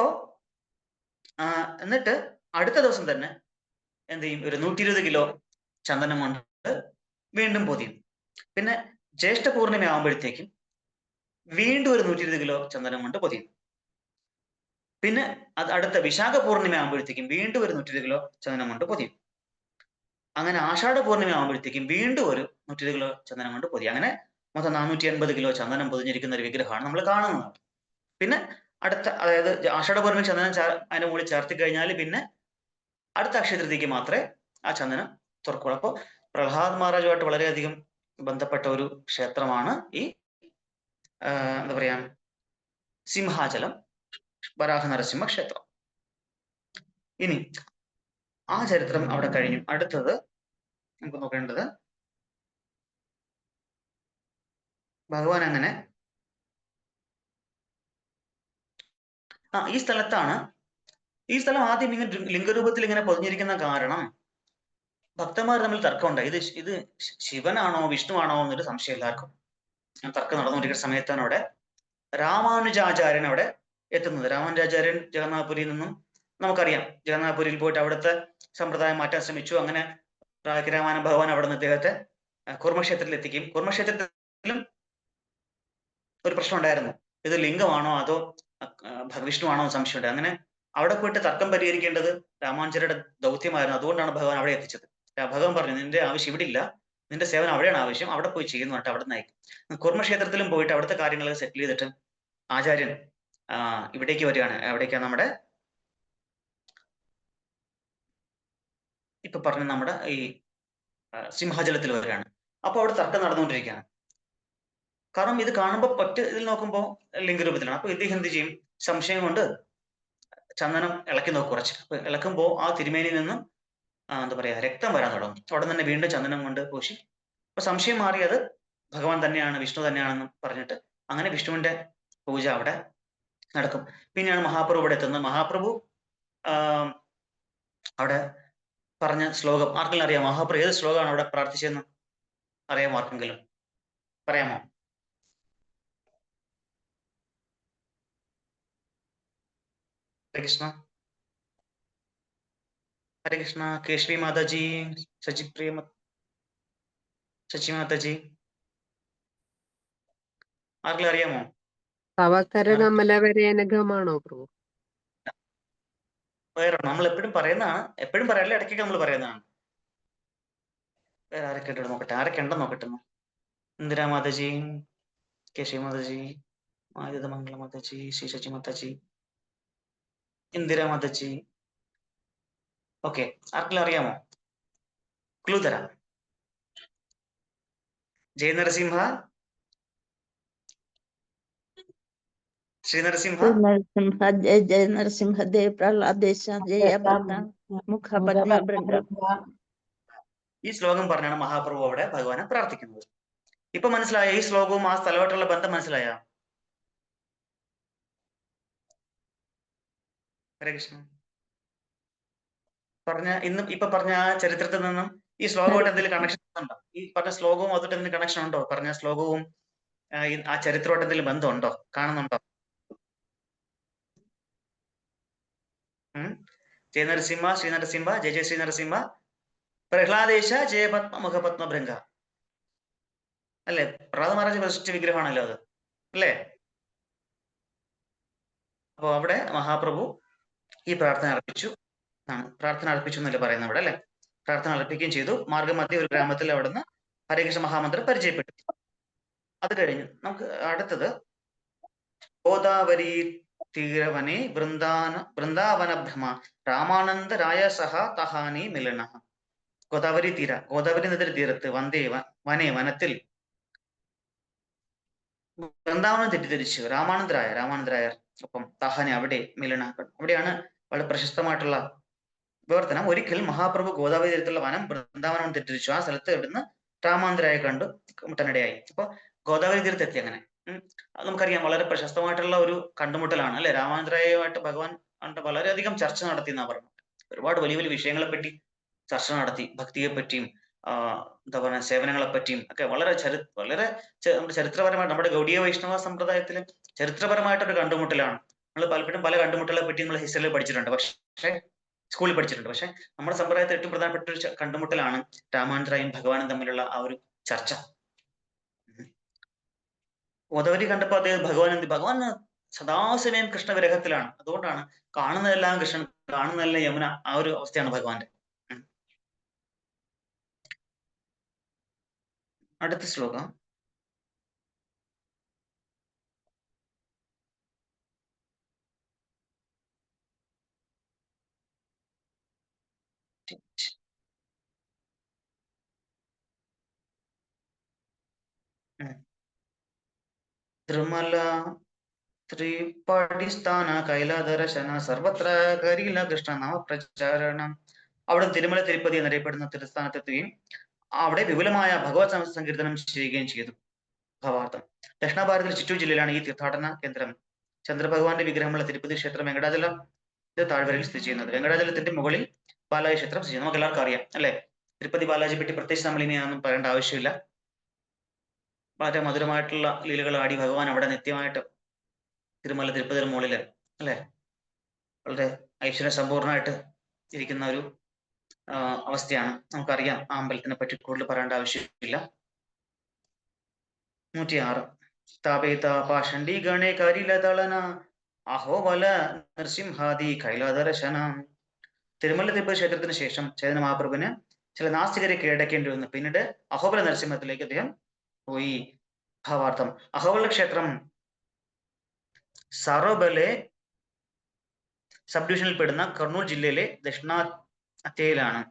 എന്നിട്ട് അടുത്ത ദിവസം തന്നെ എന്ത് ചെയ്യും, ഒരു 120 കിലോ ചന്ദനം കൊണ്ട് വീണ്ടും പൊതിയും. പിന്നെ ജ്യേഷ്ഠ പൂർണിമ ആകുമ്പോഴത്തേക്കും വീണ്ടും ഒരു 120 കിലോ ചന്ദനം കൊണ്ട് പൊതിയും. പിന്നെ അടുത്ത വിശാഖ പൂർണിമ ആകുമ്പോഴത്തേക്കും വീണ്ടും ഒരു 120 കിലോ ചന്ദനം കൊണ്ട് പൊതിയും. അങ്ങനെ ആഷാഢ പൂർണിമ ആകുമ്പോഴത്തേക്കും വീണ്ടും ഒരു 120 കിലോ ചന്ദനം കൊണ്ട് പൊതിയും. അങ്ങനെ മൊത്തം 480 കിലോ ചന്ദനം പൊതിഞ്ഞിരിക്കുന്ന ഒരു വിഗ്രഹമാണ് നമ്മൾ കാണുന്നത്. പിന്നെ അടുത്ത, അതായത് ആഷാഢ പൂർണിമ ചന്ദനം അതിന്റെ മുകളിൽ ചേർത്തി കഴിഞ്ഞാൽ പിന്നെ അടുത്ത അക്ഷയതൃതിക്ക് മാത്രമേ ആ ചന്ദനം തുറക്കുള്ളൂ. അപ്പോൾ പ്രഹ്ലാദ് മഹാരാജുമായിട്ട് വളരെയധികം ബന്ധപ്പെട്ട ഒരു ക്ഷേത്രമാണ് ഈ എന്താ പറയാ, സിംഹാചലം വരാഹ നരസിംഹ ക്ഷേത്രം. ഇനി ആ ചരിത്രം അവിടെ കഴിഞ്ഞു. അടുത്തത് നമുക്ക് നോക്കേണ്ടത്, ഭഗവാൻ അങ്ങനെ ഈ സ്ഥലത്താണ്, ഈ സ്ഥലം ആദ്യം ഇങ്ങനെ ലിംഗരൂപത്തിൽ ഇങ്ങനെ പൊതിഞ്ഞിരിക്കുന്ന കാരണം ഭക്തന്മാർ തമ്മിൽ തർക്കമുണ്ടായി. ഇത് ശിവനാണോ വിഷ്ണുവാണോ എന്നൊരു സംശയം എല്ലാവർക്കും. തർക്കം നടന്നുകൊണ്ടിരിക്കുന്ന സമയത്താണ് അവിടെ രാമാനുജാചാര്യൻ അവിടെ എത്തുന്നത്. രാമാനുജാചാര്യൻ ജഗന്നാഥപുരിയിൽ നിന്നും നമുക്കറിയാം, ജഗന്നാഥപുരിയിൽ പോയിട്ട് അവിടുത്തെ സമ്പ്രദായം മാറ്റാൻ ശ്രമിച്ചു. അങ്ങനെ രാമാനന്ദ ഭഗവാൻ അവിടെ നിന്ന് അദ്ദേഹത്തെ കുർമ്മക്ഷേത്രത്തിൽ എത്തിക്കും. കുർമ്മക്ഷേത്രത്തിലും ഒരു പ്രശ്നം ഉണ്ടായിരുന്നു, ഇത് ലിംഗമാണോ അതോ വിഷ്ണുവാണോ എന്ന് സംശയമുണ്ട്. അങ്ങനെ അവിടെ പോയിട്ട് തർക്കം പരിഹരിക്കേണ്ടത് രാമാനുജരുടെ ദൗത്യമായിരുന്നു. അതുകൊണ്ടാണ് ഭഗവാൻ അവിടെ എത്തിച്ചത്. ഭഗവാൻ പറഞ്ഞു, നിന്റെ ആവശ്യം ഇവിടെ ഇല്ല, നിന്റെ സേവനം അവിടെയാണ് ആവശ്യം, അവിടെ പോയി ചെയ്യുന്നു പറഞ്ഞിട്ട് അവിടെ നിന്ന് അയക്കും. കുർമ്മക്ഷേത്രത്തിലും പോയിട്ട് അവിടുത്തെ കാര്യങ്ങളൊക്കെ സെറ്റിൽ ചെയ്തിട്ട് ആചാര്യൻ ഇവിടേക്ക് വരികയാണ്. എവിടേക്കാണ്? നമ്മുടെ ഇപ്പൊ പറഞ്ഞ നമ്മുടെ ഈ സിംഹാചലത്തിൽ വരികയാണ്. അപ്പൊ അവിടെ തർക്കം നടന്നുകൊണ്ടിരിക്കുകയാണ്. കാരണം ഇത് കാണുമ്പോൾ ഒറ്റ ഇതിൽ നോക്കുമ്പോൾ ലിംഗരൂപത്തിലാണ്. അപ്പൊ ഇദ്ദേഹം എന്ത് ചെയ്യും? സംശയം കൊണ്ട് ചന്ദനം ഇളക്കി നോക്കും കുറച്ച്. അപ്പൊ ഇളക്കുമ്പോൾ ആ തിരുമേനിയിൽ നിന്നും എന്താ പറയാ, രക്തം വരാൻ തുടങ്ങും. അവിടെ തന്നെ വീണ്ടും ചന്ദനം കൊണ്ട് പൂശി. അപ്പൊ സംശയം മാറിയത് ഭഗവാൻ തന്നെയാണ്, വിഷ്ണു തന്നെയാണെന്ന് പറഞ്ഞിട്ട് അങ്ങനെ വിഷ്ണുവിന്റെ പൂജ അവിടെ നടക്കും. പിന്നെയാണ് മഹാപ്രഭു ഇവിടെ എത്തുന്നത്. മഹാപ്രഭു അവിടെ പറഞ്ഞ ശ്ലോകം ആർക്കെങ്കിലും അറിയാമോ? മഹാപ്രഭു ഏത് ശ്ലോകമാണ് അവിടെ പ്രാർത്ഥിച്ചതെന്ന് അറിയാമോ ആർക്കെങ്കിലും? പറയാമോ? ഹരേ കൃഷ്ണ. ഹരേ കൃഷ്ണ. കേശവി മാതാജി, ശശി മാതാജി, ആർക്കെങ്കിലും അറിയാമോ? തവക്കരകമലവരേനകമാണോ പ്രഭു? വേറെ നമ്മൾ എപ്പോഴും പറയുന്നതാണ്, എപ്പോഴും പറയാറില്ല, ഇടയ്ക്കൊക്കെ നമ്മൾ പറയുന്നതാണ്. വേറെ ആരൊക്കെ ഉണ്ടോ നോക്കട്ടെ, ആരൊക്കെ ഉണ്ടെന്ന് നോക്കട്ടെ. ഇന്ദിരാ മാതാജി, കേശവി മാതാജി, ആയുധ മംഗള മാതാജി, ശ്രീ ശശി മാതാജി, ഇന്ദിരാ മാതാജി. ഓക്കെ, ആർക്കെങ്കിലും അറിയാമോ? ക്ലൂ തരാം. ജയ നരസിംഹ, ശ്രീ നരസിംഹ, നരസിംഹ ജയ ജയ നരസിംഹദേവ് പ്രഹ്ലാദേശ ജയഭദ്ര മുഖപത്മഭൃംഗ. ഈ ശ്ലോകം പറഞ്ഞാണ് മഹാപ്രഭു അവിടെ ഭഗവാനെ പ്രാർത്ഥിക്കുന്നത്. ഇപ്പൊ മനസ്സിലായോ ഈ ശ്ലോകവും ആ സ്ഥലമായിട്ടുള്ള ബന്ധം? മനസ്സിലായോ? ഹരേ കൃഷ്ണ. ഇപ്പൊ പറഞ്ഞ ആ ചരിത്രത്തിൽ നിന്നും ഈ ശ്ലോകമായിട്ട് എന്തെങ്കിലും കണക്ഷൻ ഉണ്ടോ? ഈ പറഞ്ഞ ശ്ലോകവും അതുമായിട്ട് എന്തെങ്കിലും കണക്ഷൻ ഉണ്ടോ? പറഞ്ഞ ശ്ലോകവും ആ ചരിത്രമായിട്ട് എന്തെങ്കിലും ബന്ധമുണ്ടോ? കാണുന്നുണ്ടോ? ജയ നരസിംഹ, ശ്രീ നരസിംഹ, ജയ ജയ ശ്രീ നരസിംഹ, പ്രഹ്ലാദേശ ജയപത്മ മുഖപത്മഭൃംഗ. അല്ലെ? പ്രഹ്ലാദ മഹാരാജ് പ്രതിഷ്ഠിച്ച വിഗ്രഹമാണല്ലോ അത്, അല്ലേ? അപ്പൊ അവിടെ മഹാപ്രഭു ഈ പ്രാർത്ഥന അർപ്പിച്ചു എന്നല്ലേ പറയുന്നത് അവിടെ, അല്ലെ? പ്രാർത്ഥന അർപ്പിക്കുകയും ചെയ്തു. മാർഗമധ്യ ഒരു ഗ്രാമത്തിൽ അവിടുന്ന് ഹരേകൃഷ്ണ മഹാമന്ത്രം പരിചയപ്പെട്ടു. അത് കഴിഞ്ഞു നമുക്ക് അടുത്തത് ഗോദാവരി തീരവനെ വൃന്ദാവന ഭ്രമ രാമാനന്ദ രായ സഹ തഹാനി മിലന. ഗോദാവരി നദിയുടെ തീരത്ത് വനത്തിൽ വൃന്ദാവനം തെറ്റിദ്ധരിച്ചു രാമാനന്ദരായർ ഒപ്പം തഹാനി അവിടെ മിലന. അവിടെയാണ് വളരെ പ്രശസ്തമായിട്ടുള്ള വിവർത്തനം. ഒരിക്കൽ മഹാപ്രഭു ഗോദാവരി തീരത്തുള്ള വനം വൃന്ദാവനം തെറ്റിദ്ധരിച്ചു. ആ സ്ഥലത്ത് ഇവിടുന്ന് രാമാനന്ദരായ കണ്ടു മുട്ടനിടയായി. അപ്പൊ ഗോദാവരി തീരത്തെത്തി. അങ്ങനെ അത് നമുക്കറിയാം, വളരെ പ്രശസ്തമായിട്ടുള്ള ഒരു കണ്ടുമുട്ടലാണ്, അല്ലെ? രാമാനന്ദരായുമായിട്ട് ഭഗവാൻ വളരെയധികം ചർച്ച നടത്തി എന്നാ പറഞ്ഞു. ഒരുപാട് വലിയ വലിയ വിഷയങ്ങളെ പറ്റി ചർച്ച നടത്തി. ഭക്തിയെ പറ്റിയും എന്താ പറയുക, സേവനങ്ങളെ പറ്റിയും ഒക്കെ വളരെ നമ്മുടെ ചരിത്രപരമായിട്ട്, നമ്മുടെ ഗൗഡീയ വൈഷ്ണവ സമ്പ്രദായത്തില് ചരിത്രപരമായിട്ടൊരു കണ്ടുമുട്ടലാണ്. നമ്മൾ പലപ്പോഴും പല കണ്ടുമുട്ടലുകളെ പറ്റി നമ്മൾ ഹിസ്റ്ററിയിൽ പഠിച്ചിട്ടുണ്ട്, പക്ഷേ സ്കൂളിൽ പഠിച്ചിട്ടുണ്ട്. പക്ഷെ നമ്മുടെ സമ്പ്രദായത്തിൽ ഏറ്റവും പ്രധാനപ്പെട്ട ഒരു കണ്ടുമുട്ടലാണ് രാമാനന്ദരായും ഭഗവാനും തമ്മിലുള്ള ആ ഒരു ചർച്ച. ഗോദാവരി കണ്ടപ്പോ അദ്ദേഹം ഭഗവാൻ സദാസമയം കൃഷ്ണവിരഹത്തിലാണ്. അതുകൊണ്ടാണ് കാണുന്നതെല്ലാം കൃഷ്ണൻ, കാണുന്നതെല്ലാം യമുന. ആ ഒരു അവസ്ഥയാണ് ഭഗവാന്റെ. അടുത്ത ശ്ലോകം ത്രിമല ത്രിപാഠിസ്ഥാന കൈലാദർശന സർവത്ര കരില കൃഷ്ണ നാമ പ്രചാരണം. അവിടെ തിരുമല തിരുപ്പതി എന്നറിയപ്പെടുന്ന തിരുസ്ഥാനത്തെത്തുകയും അവിടെ വിപുലമായ ഭഗവത് സങ്കീർത്തനം ചെയ്യുകയും ചെയ്തു. ഭാവാർത്ഥം: ദക്ഷിണ ഭാരതത്തിൽ ചിറ്റൂർ ജില്ലയിലാണ് ഈ തീർത്ഥാടന കേന്ദ്രം. ചന്ദ്രഭഗവാന്റെ വിഗ്രഹമുള്ള തിരുപ്പതി ക്ഷേത്രം വെങ്കടാചലം താഴ്വരയിൽ സ്ഥിതി ചെയ്യുന്നത്. വെങ്കടാചലത്തിന്റെ മുകളിൽ ബാലാജി ക്ഷേത്രം സ്ഥിതി ചെയ്യുന്നത്. നമുക്ക് എല്ലാവർക്കും അറിയാം, അല്ലെ? തിരുപ്പതി ബാലാജി പറ്റി പ്രത്യേകിച്ച് നമ്മൾ ഇനി ഒന്നും പറയേണ്ട ആവശ്യമില്ല. വളരെ മധുരമായിട്ടുള്ള ലീലകൾ ആടി ഭഗവാൻ അവിടെ നിത്യമായിട്ട് തിരുപ്പതിയുടെ മുകളില്, അല്ലെ, വളരെ ഐശ്വര്യ സമ്പൂർണമായിട്ട് ഇരിക്കുന്ന ഒരു അവസ്ഥയാണ്. നമുക്കറിയാം. ആ അമ്പലത്തിനെ പറ്റി കൂടുതൽ പറയേണ്ട ആവശ്യമില്ല. 106 സ്ഥാപിത പാഷണ്ഡി ഗണേ കരിലതളന അഹോബല നരസിംഹാദി കൈലാദർശനം. തിരുമല തിരുപ്പതി ക്ഷേത്രത്തിന് ശേഷം ചൈതന്യ മഹാപ്രഭുവിന് ചില നാസ്തികരെ കീഴടക്കേണ്ടി വന്നു. പിന്നീട് അഹോബല നരസിംഹത്തിലേക്ക് അദ്ദേഹം പോയി. ഭാവാർത്ഥം: അഹോബല ക്ഷേത്രം സാറോബലെ സബ് ഡിവിഷനിൽ പെടുന്ന കർണൂൽ ജില്ലയിലെ ദക്ഷിണാത്യയിലാണ്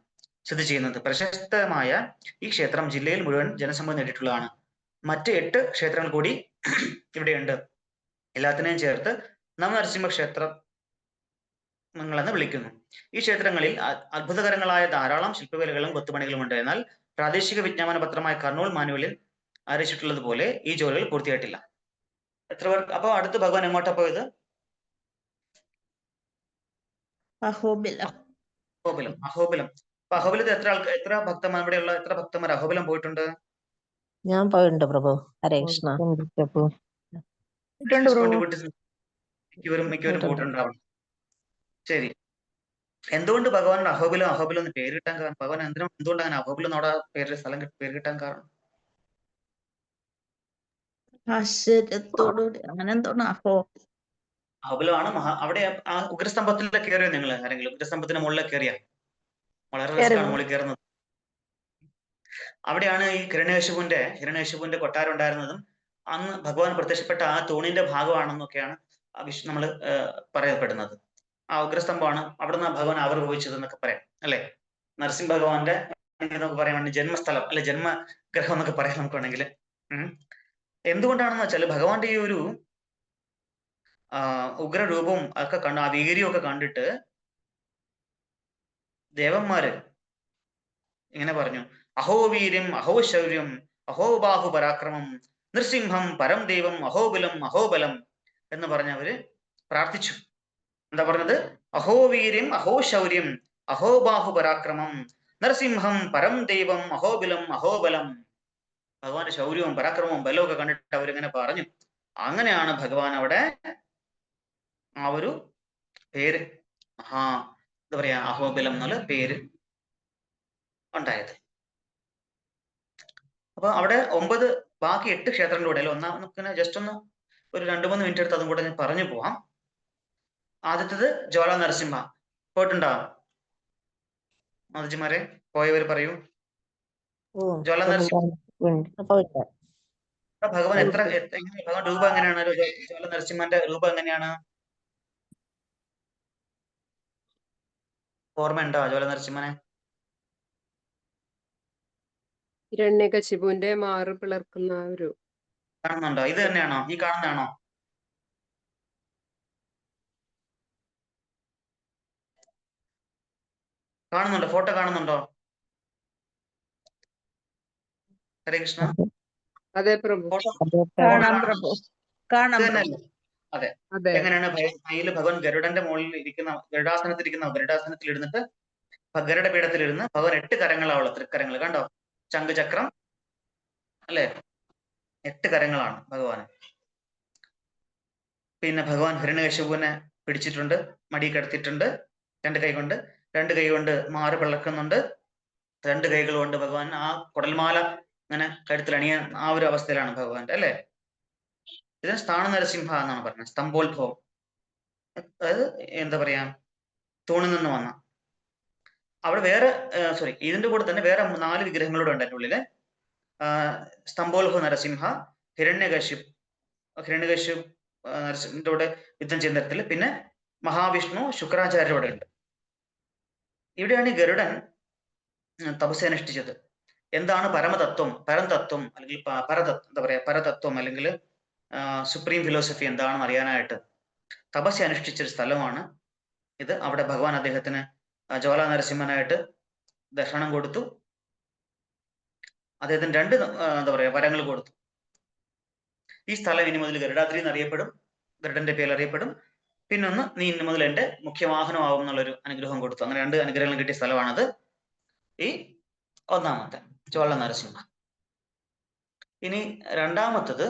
സ്ഥിതി ചെയ്യുന്നത്. പ്രശസ്തമായ ഈ ക്ഷേത്രം ജില്ലയിൽ മുഴുവൻ ജനസമ്മതി നേടിയിട്ടുള്ളതാണ്. മറ്റ് 8 ക്ഷേത്രങ്ങൾ കൂടി ഇവിടെയുണ്ട്. എല്ലാത്തിനെയും ചേർത്ത് നവനരസിംഹ ക്ഷേത്രങ്ങളെന്ന് വിളിക്കുന്നു. ഈ ക്ഷേത്രങ്ങളിൽ അത്ഭുതകരങ്ങളായ ധാരാളം ശില്പവേലകളും കൊത്തുപണികളും ഉണ്ട്. എന്നാൽ പ്രാദേശിക വിജ്ഞാപന പത്രമായ കർണൂൽ മാനുവലിൽ അറിയിച്ചിട്ടുള്ളത് പോലെ ഈ ജോലികൾ പൂർത്തിയായിട്ടില്ല. എത്ര പേർക്ക്? അപ്പൊ അടുത്ത് ഭഗവാൻ എങ്ങോട്ടാ പോയത്? അഹോബിലം. അഹോബിലം. അഹോബിലം. അപ്പൊ അഹോബിലത്തിൽ എത്ര ഭക്തന്മാർ, ഇവിടെയുള്ള എത്ര ഭക്തന്മാർ അഹോബിലം പോയിട്ടുണ്ട്? ഞാൻ പോയിട്ടുണ്ട് പ്രഭു. ഹരേ കൃഷ്ണ. പ്രഭു. മിക്കവരും പോയിട്ടുണ്ടാവും. ശരി. എന്തുകൊണ്ട് ഭഗവാൻ അഹോബിലം അഹോബിലം എന്ന് പേര് കിട്ടാൻ കാരണം? ഭഗവാൻ എന്തുകൊണ്ട് അങ്ങനെ അഹോബിലം എന്നോട് പേര് കിട്ടാൻ കാരണം? ആശ്ചര്യത്തോടുകൂടി അങ്ങനെ എന്തോന്ന് അഹോബിലമാണ് അവിടെ ആ ഉഗ്രസ്തംഭത്തിൽ കയറിയോ നിങ്ങൾ ആരെങ്കിലും? ഉഗ്രസ്തംഭത്തിന് മുകളിൽ കയറിയ? വളരെ റിസ്ക്കാണ് മുകളിൽ കയറുന്നത്. അവിടെയാണ് ഈ ഹിരണ്യകശിപുവിന്റെ കൊട്ടാരം ഉണ്ടായിരുന്നതും അന്ന് ഭഗവാൻ പ്രത്യക്ഷപ്പെട്ട ആ തൂണിന്റെ ഭാഗമാണെന്നൊക്കെയാണ് നമ്മൾ പറയപ്പെടുന്നത്. ആ ഉഗ്രസ്തംഭമാണ് അവിടുന്ന് ഭഗവാൻ ആവിർഭവിച്ചത് എന്നൊക്കെ പറയാം അല്ലെ? നരസിംഹ ഭഗവാന്റെ നമുക്ക് പറയാൻ വേണ്ടി ജന്മസ്ഥലം അല്ലെ, ജന്മഗ്രഹം എന്നൊക്കെ പറയാം നമുക്ക് വേണമെങ്കിൽ. എന്തുകൊണ്ടാണെന്ന് വെച്ചാൽ ഭഗവാന്റെ ഈ ഒരു ഉഗ്രരൂപവും ഒക്കെ കണ്ട്, ആ വീര്യവും ഒക്കെ കണ്ടിട്ട് ദേവന്മാര് ഇങ്ങനെ പറഞ്ഞു: അഹോ വീര്യം അഹോ ശൗര്യം അഹോ ബാഹു പരാക്രമം നൃസിംഹം പരം ദൈവം അഹോബലം അഹോബലം എന്ന് പറഞ്ഞവര് പ്രാർത്ഥിച്ചു. എന്താ പറഞ്ഞത്? അഹോ വീര്യം അഹോ ശൗര്യം അഹോ ബാഹു പരാക്രമം നരസിംഹം പരം ദൈവം അഹോബലം അഹോബലം. ഭഗവാന്റെ ശൗര്യവും പരാക്രമവും ബലവും ഒക്കെ കണ്ടിട്ട് അവരിങ്ങനെ പറഞ്ഞു. അങ്ങനെയാണ് ഭഗവാൻ അവിടെ ആ ഒരു പേര് എന്താ പറയാ, അഹോബലം എന്നുള്ള പേര് ഉണ്ടായത്. അപ്പൊ അവിടെ 9 ബാക്കി 8 ക്ഷേത്രങ്ങളുടെ ഇടയിൽ നമുക്ക് ജസ്റ്റ് ഒന്ന് ഒരു 2-3 മിനിറ്റ് എടുത്ത് അതും കൂടെ ഞാൻ പറഞ്ഞു പോവാം. ആദ്യത്തേത് ജ്വാല നരസിംഹ. പോയിട്ടുണ്ടോ മാതജിമാരെ? പോയവർ പറയൂ. ജ്വാല നരസിംഹ ഭഗവാൻ ഭഗവാൻ രൂപം എങ്ങനെയാണ്? ജ്വാല നരസിംഹന്റെ രൂപം എങ്ങനെയാണ്? ഓർമ്മയുണ്ടോ ജ്വാല നരസിംഹനെ? ഹിരണ്യകശിപുവിന്റെ മാറ് പിളർക്കുന്ന ഒരു കാണുന്നുണ്ടോ? ഇത് തന്നെയാണോ? ഈ കാണുന്നതാണോ? കാണുന്നുണ്ടോ? ഫോട്ടോ കാണുന്നുണ്ടോ? ഹരേ കൃഷ്ണ. അതെ പ്രഭു. കാണാം പ്രഭു, കാണാം പ്രഭു. അതെ. അതെ. എങ്ങനെയാണ് കയ്യിൽ ഭഗവാൻ ഗരുഡന്റെ മുകളിൽ ഇരിക്കുന്ന, ഗരുഡാസനത്തിൽ ഇരുന്നിട്ട് ഗരുഡ പീഠത്തിൽ ഇരുന്ന് ഭഗവാൻ 8 കരങ്ങളാവുള്ള തൃക്കരങ്ങൾ കണ്ടോ? ശംഖുചക്രം അല്ലെ? 8 കരങ്ങളാണ് ഭഗവാന്. പിന്നെ ഭഗവാൻ ഹിരണ്യകശിപുവിനെ പിടിച്ചിട്ടുണ്ട്, മടി കിടത്തിയിട്ടുണ്ട് 2 കൈ കൊണ്ട് മാറ് പിളർക്കുന്നുണ്ട്. 2 കൈകൾ കൊണ്ട് ഭഗവാൻ ആ കുടൽമാല ഇങ്ങനെ കഴുത്തിൽ അണിയാൻ ആ ഒരു അവസ്ഥയിലാണ് ഭഗവാന്റെ അല്ലെ? ഇതിന് സ്ഥാന നരസിംഹ എന്നാണ് പറയുന്നത്. സ്തംഭോത്ഭവം, അതായത് എന്താ പറയാ, തൂണിൽ നിന്ന് വന്ന. അവിടെ വേറെ ഇതിന്റെ കൂടെ തന്നെ വേറെ 4 വിഗ്രഹങ്ങളൂടെ ഉണ്ട് അതിന്റെ ഉള്ളില്. സ്തംഭോത്ഭവ നരസിംഹ, ഹിരണ്യകശിപ് നരസിംഹന്റെ കൂടെ യുദ്ധം ചെയ്യുന്ന തരത്തിൽ, പിന്നെ മഹാവിഷ്ണു, ശുക്രാചാര്യ ഇവിടെ ഉണ്ട്. ഇവിടെയാണ് ഈ ഗരുഡൻ തപസ്യ അനുഷ്ഠിച്ചത്. എന്താണ് പരമതത്വം, പരംതത്വം അല്ലെങ്കിൽ എന്താ പറയാ പരതത്വം അല്ലെങ്കിൽ സുപ്രീം ഫിലോസഫി എന്താണെന്ന് അറിയാനായിട്ട് തപസ്യ അനുഷ്ഠിച്ചൊരു സ്ഥലമാണ് ഇത്. അവിടെ ഭഗവാൻ അദ്ദേഹത്തിന് ജ്വാല നരസിംഹനായിട്ട് ദർശനം കൊടുത്തു. അദ്ദേഹത്തിന് 2 എന്താ പറയാ വരങ്ങൾ കൊടുത്തു. ഈ സ്ഥലം ഇനി മുതൽ ഗരുഡാദ്രി എന്നറിയപ്പെടും, ഗരുഡന്റെ പേരിൽ അറിയപ്പെടും. പിന്നൊന്ന്, നീ ഇനി മുതൽ എന്റെ മുഖ്യവാഹനമാവും എന്നുള്ളൊരു അനുഗ്രഹം കൊടുത്തു. അങ്ങനെ 2 അനുഗ്രഹങ്ങൾ കിട്ടിയ സ്ഥലമാണത് ഈ ഒന്നാമത്തെ ജ്വാല നരസിംഹ. ഇനി രണ്ടാമത്തത്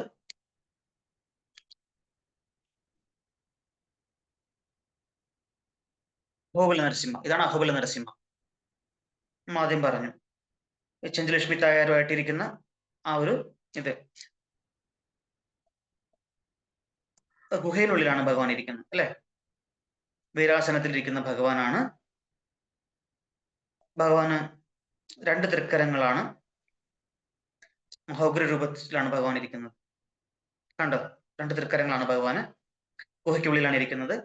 അഹോബല നരസിംഹ. ഇതാണ് അഹോബല നരസിംഹ. ആദ്യം പറഞ്ഞു ചെഞ്ചലക്ഷ്മി തായാരുമായിട്ടിരിക്കുന്ന ആ ഒരു ഇത്. ഗുഹയിനുള്ളിലാണ് ഭഗവാൻ ഇരിക്കുന്നത് അല്ലെ. വീരാസനത്തിലിരിക്കുന്ന ഭഗവാനാണ്. ഭഗവാന് 2 തൃക്കരങ്ങളാണ്. മഹോഗ്ര രൂപത്തിലാണ് ഭഗവാൻ ഇരിക്കുന്നത്. കണ്ടോ, 2 തൃക്കരങ്ങളാണ് ഭഗവാന്. ഗുഹയ്ക്കുള്ളിലാണ് ഇരിക്കുന്നത്.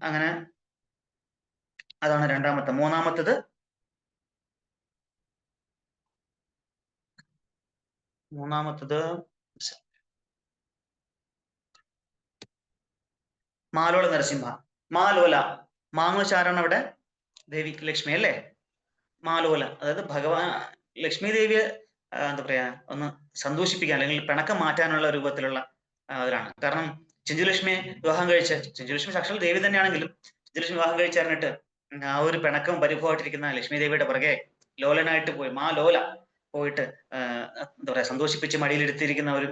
അങ്ങനെ അതാണ് രണ്ടാമത്തെ. മൂന്നാമത്തത് മാലോല നരസിംഹ. മാലോല, മാങ്ങുശാരാണ് അവിടെ ദേവി ലക്ഷ്മി അല്ലേ. മാലോല അതായത് ഭഗവാൻ ലക്ഷ്മി ദേവിയെ എന്താ പറയാ ഒന്ന് സന്തോഷിപ്പിക്കാൻ അല്ലെങ്കിൽ പിണക്കം മാറ്റാനുള്ള രൂപത്തിലുള്ള അതിലാണ്. കാരണം ചെഞ്ചുലക്ഷ്മിയെ വിവാഹം കഴിച്ച, ചെഞ്ചുലക്ഷ്മി സാക്ഷാൽ ദേവി തന്നെയാണെങ്കിലും ചെഞ്ചുലക്ഷ്മി വിവാഹം കഴിച്ചറിഞ്ഞിട്ട് ആ ഒരു പിണക്കം പരിഭവമായിട്ടിരിക്കുന്ന ലക്ഷ്മി ദേവിയുടെ പുറകെ ലോലനായിട്ട് പോയി മാലോല പോയിട്ട് എന്താ പറയാ സന്തോഷിപ്പിച്ച് മടിയിലെടുത്തിരിക്കുന്ന ഒരു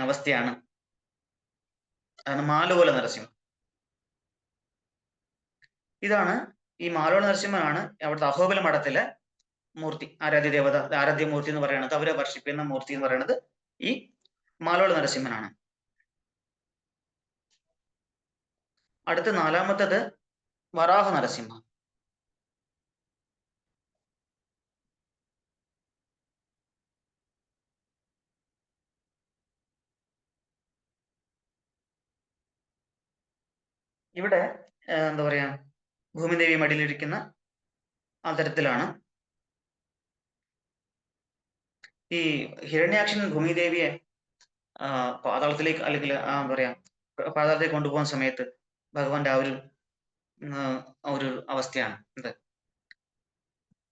അവസ്ഥയാണ്. അതാണ് മാലോല നരസിംഹം. ഇതാണ് ഈ മാലോല നരസിംഹനാണ് അവിടുത്തെ അഹോബില മഠത്തിലെ മൂർത്തി, ആരാധ്യ ദേവത, ആരാധ്യ മൂർത്തി എന്ന് പറയുന്നത്, അവരെ വർഷിപ്പിക്കുന്ന മൂർത്തി എന്ന് പറയുന്നത് ഈ മാലോല നരസിംഹനാണ്. അടുത്ത നാലാമത്തത് വരാഹ നരസിംഹ. ഇവിടെ എന്താ പറയാ ഭൂമിദേവി മടിയിലിരിക്കുന്ന ആ തരത്തിലാണ്. ഈ ഹിരണ്യാക്ഷൻ ഭൂമിദേവിയെ പാതാളത്തിലേക്ക് അല്ലെങ്കിൽ എന്താ പറയാ പാതാളത്തിലേക്ക് കൊണ്ടുപോകുന്ന സമയത്ത് ഭഗവാന്റെ ആ ഒരു അവസ്ഥയാണ് ഇത്.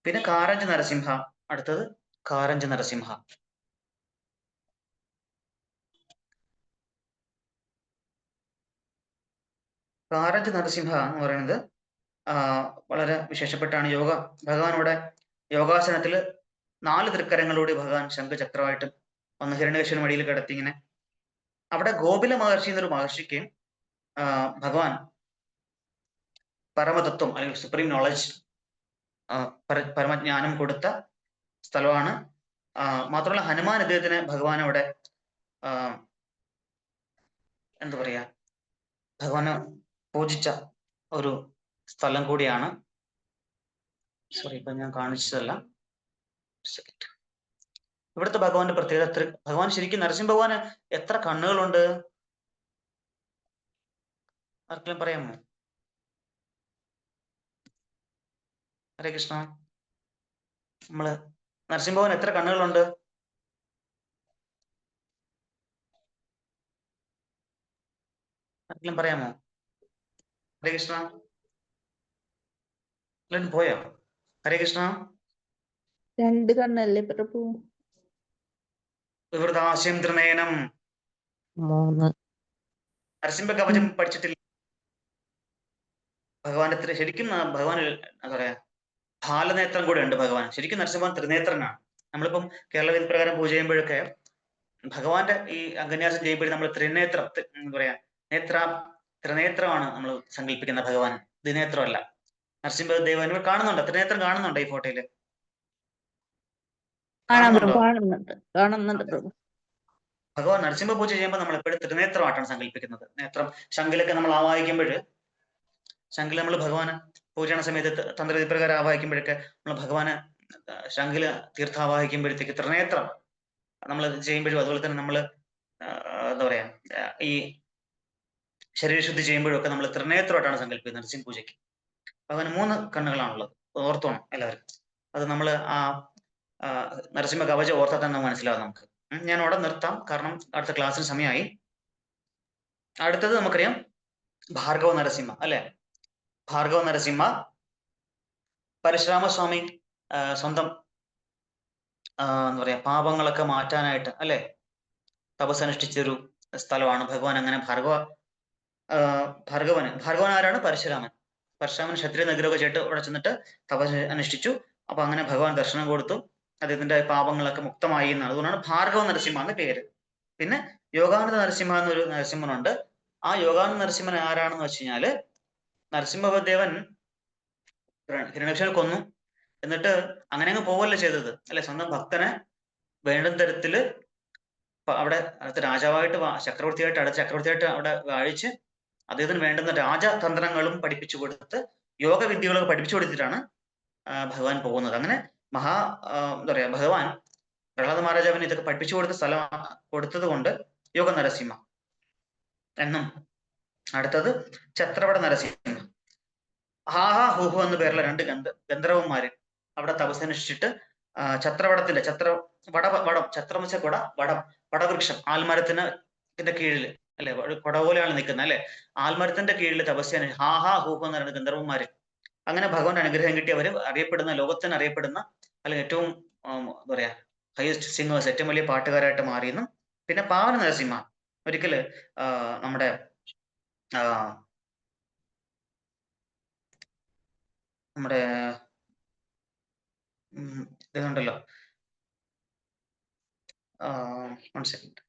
പിന്നെ കാരഞ്ച നരസിംഹ. അടുത്തത് കാരഞ്ച നരസിംഹ. കാരഞ്ച നരസിംഹ എന്ന് പറയുന്നത് വളരെ വിശേഷപ്പെട്ടാണ്. ഭഗവാൻ ഇവിടെ യോഗാസനത്തിൽ 4 തൃക്കരങ്ങളോട് ഭഗവാൻ ശംഖചക്രമായിട്ട് ഒന്ന് ഹിരണ്യകശിപുവിന്റെ മടിയിൽ കിടത്തി ഇങ്ങനെ. അവിടെ ഗോപില മഹർഷി എന്നൊരു മഹർഷിക്ക് ഭഗവാൻ പരമതത്വം അല്ലെങ്കിൽ സുപ്രീം നോളജ്, പരമജ്ഞാനം കൊടുത്ത സ്ഥലമാണ്. മാത്രമല്ല ഹനുമാൻ അദ്ദേഹത്തിന് ഭഗവാൻ അവിടെ എന്താ പറയാ ഭഗവാനെ പൂജിച്ച ഒരു സ്ഥലം കൂടിയാണ്. സോറി, ഇപ്പൊ ഞാൻ കാണിച്ചതല്ല. ഇവിടുത്തെ ഭഗവാന്റെ പ്രത്യേകത, ഭഗവാൻ ശരിക്കും നരസിംഹ ഭഗവാന് എത്ര കണ്ണുകളുണ്ട് ആർക്കെങ്കിലും പറയാമോ? ഹരേ കൃഷ്ണ. നമ്മള് നരസിംഹ ഭഗവാൻ എത്ര കണ്ണുകളുണ്ട്? ആർക്കെങ്കിലും പറയാമോ? ഹരേ കൃഷ്ണ. എല്ലാവരും പോയോ? ഹരേ കൃഷ്ണ. 2 കണ്ണല്ലേ പ്രഭു? വിവൃതാസ്യം ത്രിനയനം. 3. നരസിംഹ കവചം പഠിച്ചിട്ടില്ല. ഭഗവാന്റെ ശരിക്കും ഭഗവാൻ എന്താ പറയാ ഭാലനേത്രം കൂടെ ഉണ്ട് ഭഗവാൻ. ശരിക്കും നരസിംഹൻ ത്രിനേത്രനാണ്. നമ്മളിപ്പം കേരള വിധി പ്രകാരം പൂജ ചെയ്യുമ്പോഴൊക്കെ ഭഗവാന്റെ ഈ അംഗന്യാസം ചെയ്യുമ്പോഴും നമ്മൾ ത്രിനേത്രം എന്താ പറയാ ത്രിനേത്രമാണ് നമ്മൾ സങ്കല്പിക്കുന്ന ഭഗവാൻ, ദ്വിനേത്രമല്ല. നരസിംഹദേവൻ കാണുന്നുണ്ടോ? ത്രിനേത്രം കാണുന്നുണ്ടോ ഈ ഫോട്ടോയില്? കാണുന്നുണ്ട് പ്രഭു. ഭഗവാൻ നരസിംഹ പൂജ ചെയ്യുമ്പോൾ നമ്മൾ എപ്പോഴും ത്രിനേത്രമായിട്ടാണ് സങ്കല്പിക്കുന്നത്. നേത്രം ശംഖിലൊക്കെ നമ്മൾ ആവാഹിക്കുമ്പോൾ, ശംഖിൽ നമ്മൾ ഭഗവാന് പൂജ ചെയ്യുന്ന സമയത്ത് തന്ത്രവിധി പ്രകാരം ആവാഹിക്കുമ്പോഴൊക്കെ നമ്മൾ ഭഗവാന് ശംഖില് തീർത്ഥാവാഹിക്കുമ്പോഴത്തേക്ക് ത്രിനേത്രം നമ്മൾ ചെയ്യുമ്പോഴും, അതുപോലെ തന്നെ നമ്മൾ എന്താ പറയാ ഈ ശരീരശുദ്ധി ചെയ്യുമ്പോഴും ഒക്കെ നമ്മൾ ത്രിനേത്രമായിട്ടാണ് സങ്കല്പിക്കുന്നത് നരസിംഹ പൂജയ്ക്ക്. ഭഗവാന് 3 കണ്ണുകളാണുള്ളത്. ഓർത്തോണം എല്ലാവരും. അത് നമ്മൾ ആ നരസിംഹ കവചം ഓർത്താൽ തന്നെ മനസ്സിലാവും നമുക്ക്. ഞാൻ അവിടെ നിർത്താം, കാരണം അടുത്ത ക്ലാസ്സിന് സമയമായി. അടുത്തത് നമുക്കറിയാം ഭാർഗവ നരസിംഹ അല്ലെ. ഭാർഗവ നരസിംഹ പരശുരാമസ്വാമി സ്വന്തം എന്താ പറയാ പാപങ്ങളൊക്കെ മാറ്റാനായിട്ട് അല്ലെ തപസ്സനുഷ്ഠിച്ചൊരു സ്ഥലമാണ്. ഭഗവാൻ അങ്ങനെ ഭാർഗവൻ ആരാണ്? പരശുരാമൻ. പരശുരാമൻ ക്ഷത്രിയ നിഗ്രഹമൊക്കെ ചെയ്തിട്ട് ഇവിടെ ചെന്നിട്ട് തപസ് അനുഷ്ഠിച്ചു. അപ്പൊ അങ്ങനെ ഭഗവാൻ ദർശനം കൊടുത്തു, അദ്ദേഹത്തിന്റെ പാപങ്ങളൊക്കെ മുക്തമായി എന്നാണ്. അതുകൊണ്ടാണ് ഭാർഗവ നരസിംഹ എന്ന പേര്. പിന്നെ യോഗാനന്ദ നരസിംഹ എന്നൊരു നരസിംഹനുണ്ട്. ആ യോഗാനന്ദ നരസിംഹൻ ആരാണെന്ന് വെച്ച് കഴിഞ്ഞാല് നരസിംഹദേവൻ ഹിരണ്യാക്ഷനെ കൊന്നു, എന്നിട്ട് അങ്ങനെ അങ്ങ് പോവല്ലേ ചെയ്തത് അല്ലെ. സ്വന്തം ഭക്തനെ വേണ്ടുന്ന തരത്തില് അവിടെ അടുത്ത രാജാവായിട്ട് ചക്രവർത്തിയായിട്ട് അടുത്ത ചക്രവർത്തിയായിട്ട് അവിടെ വാഴിച്ച് അദ്ദേഹത്തിന് വേണ്ടുന്ന രാജതന്ത്രങ്ങളും പഠിപ്പിച്ചു കൊടുത്ത് യോഗവിദ്യകളൊക്കെ പഠിപ്പിച്ചു കൊടുത്തിട്ടാണ് ഭഗവാൻ പോകുന്നത്. അങ്ങനെ എന്താ പറയാ, ഭഗവാൻ പ്രഹ്ലാദ മഹാരാജാവിന് ഇതൊക്കെ പഠിപ്പിച്ചു കൊടുത്ത സ്ഥലം കൊടുത്തത് കൊണ്ട് യോഗ നരസിംഹ എന്നും. അടുത്തത് ഛത്രവട നരസിംഹ. ഹാഹാ ഹൂഹു എന്ന പേരുള്ള 2 ഗന്ധർവന്മാര് അവിടെ തപസ്സനുഷ്ഠിച്ചിട്ട് ഛത്രവടത്തിന്റെ ഛത്രം വെച്ച കൊട, വടവൃക്ഷം, ആൽമരത്തിന്റെ കീഴിൽ അല്ലെ, കൊട പോലെയാണ് നിൽക്കുന്നത് അല്ലെ, ആൽമരത്തിന്റെ കീഴിൽ തപസ്സന ഹാഹാ ഹൂഹു എന്ന് പറയുന്ന ഗന്ധർവന്മാര്. അങ്ങനെ ഭഗവാന്റെ അനുഗ്രഹം കിട്ടി അവര് അറിയപ്പെടുന്ന, ലോകത്തിന് അറിയപ്പെടുന്ന അല്ലെങ്കിൽ ഏറ്റവും എന്താ പറയാ ഹയസ്റ്റ് സിംഗേഴ്സ്, ഏറ്റവും വലിയ പാട്ടുകാരായിട്ട് മാറിയെന്നും. പിന്നെ പാവന നരസിംഹ ഒരിക്കല് നമ്മുടെ നമ്മുടെ ഇതുണ്ടല്ലോ, 1 സെക്കൻഡ്,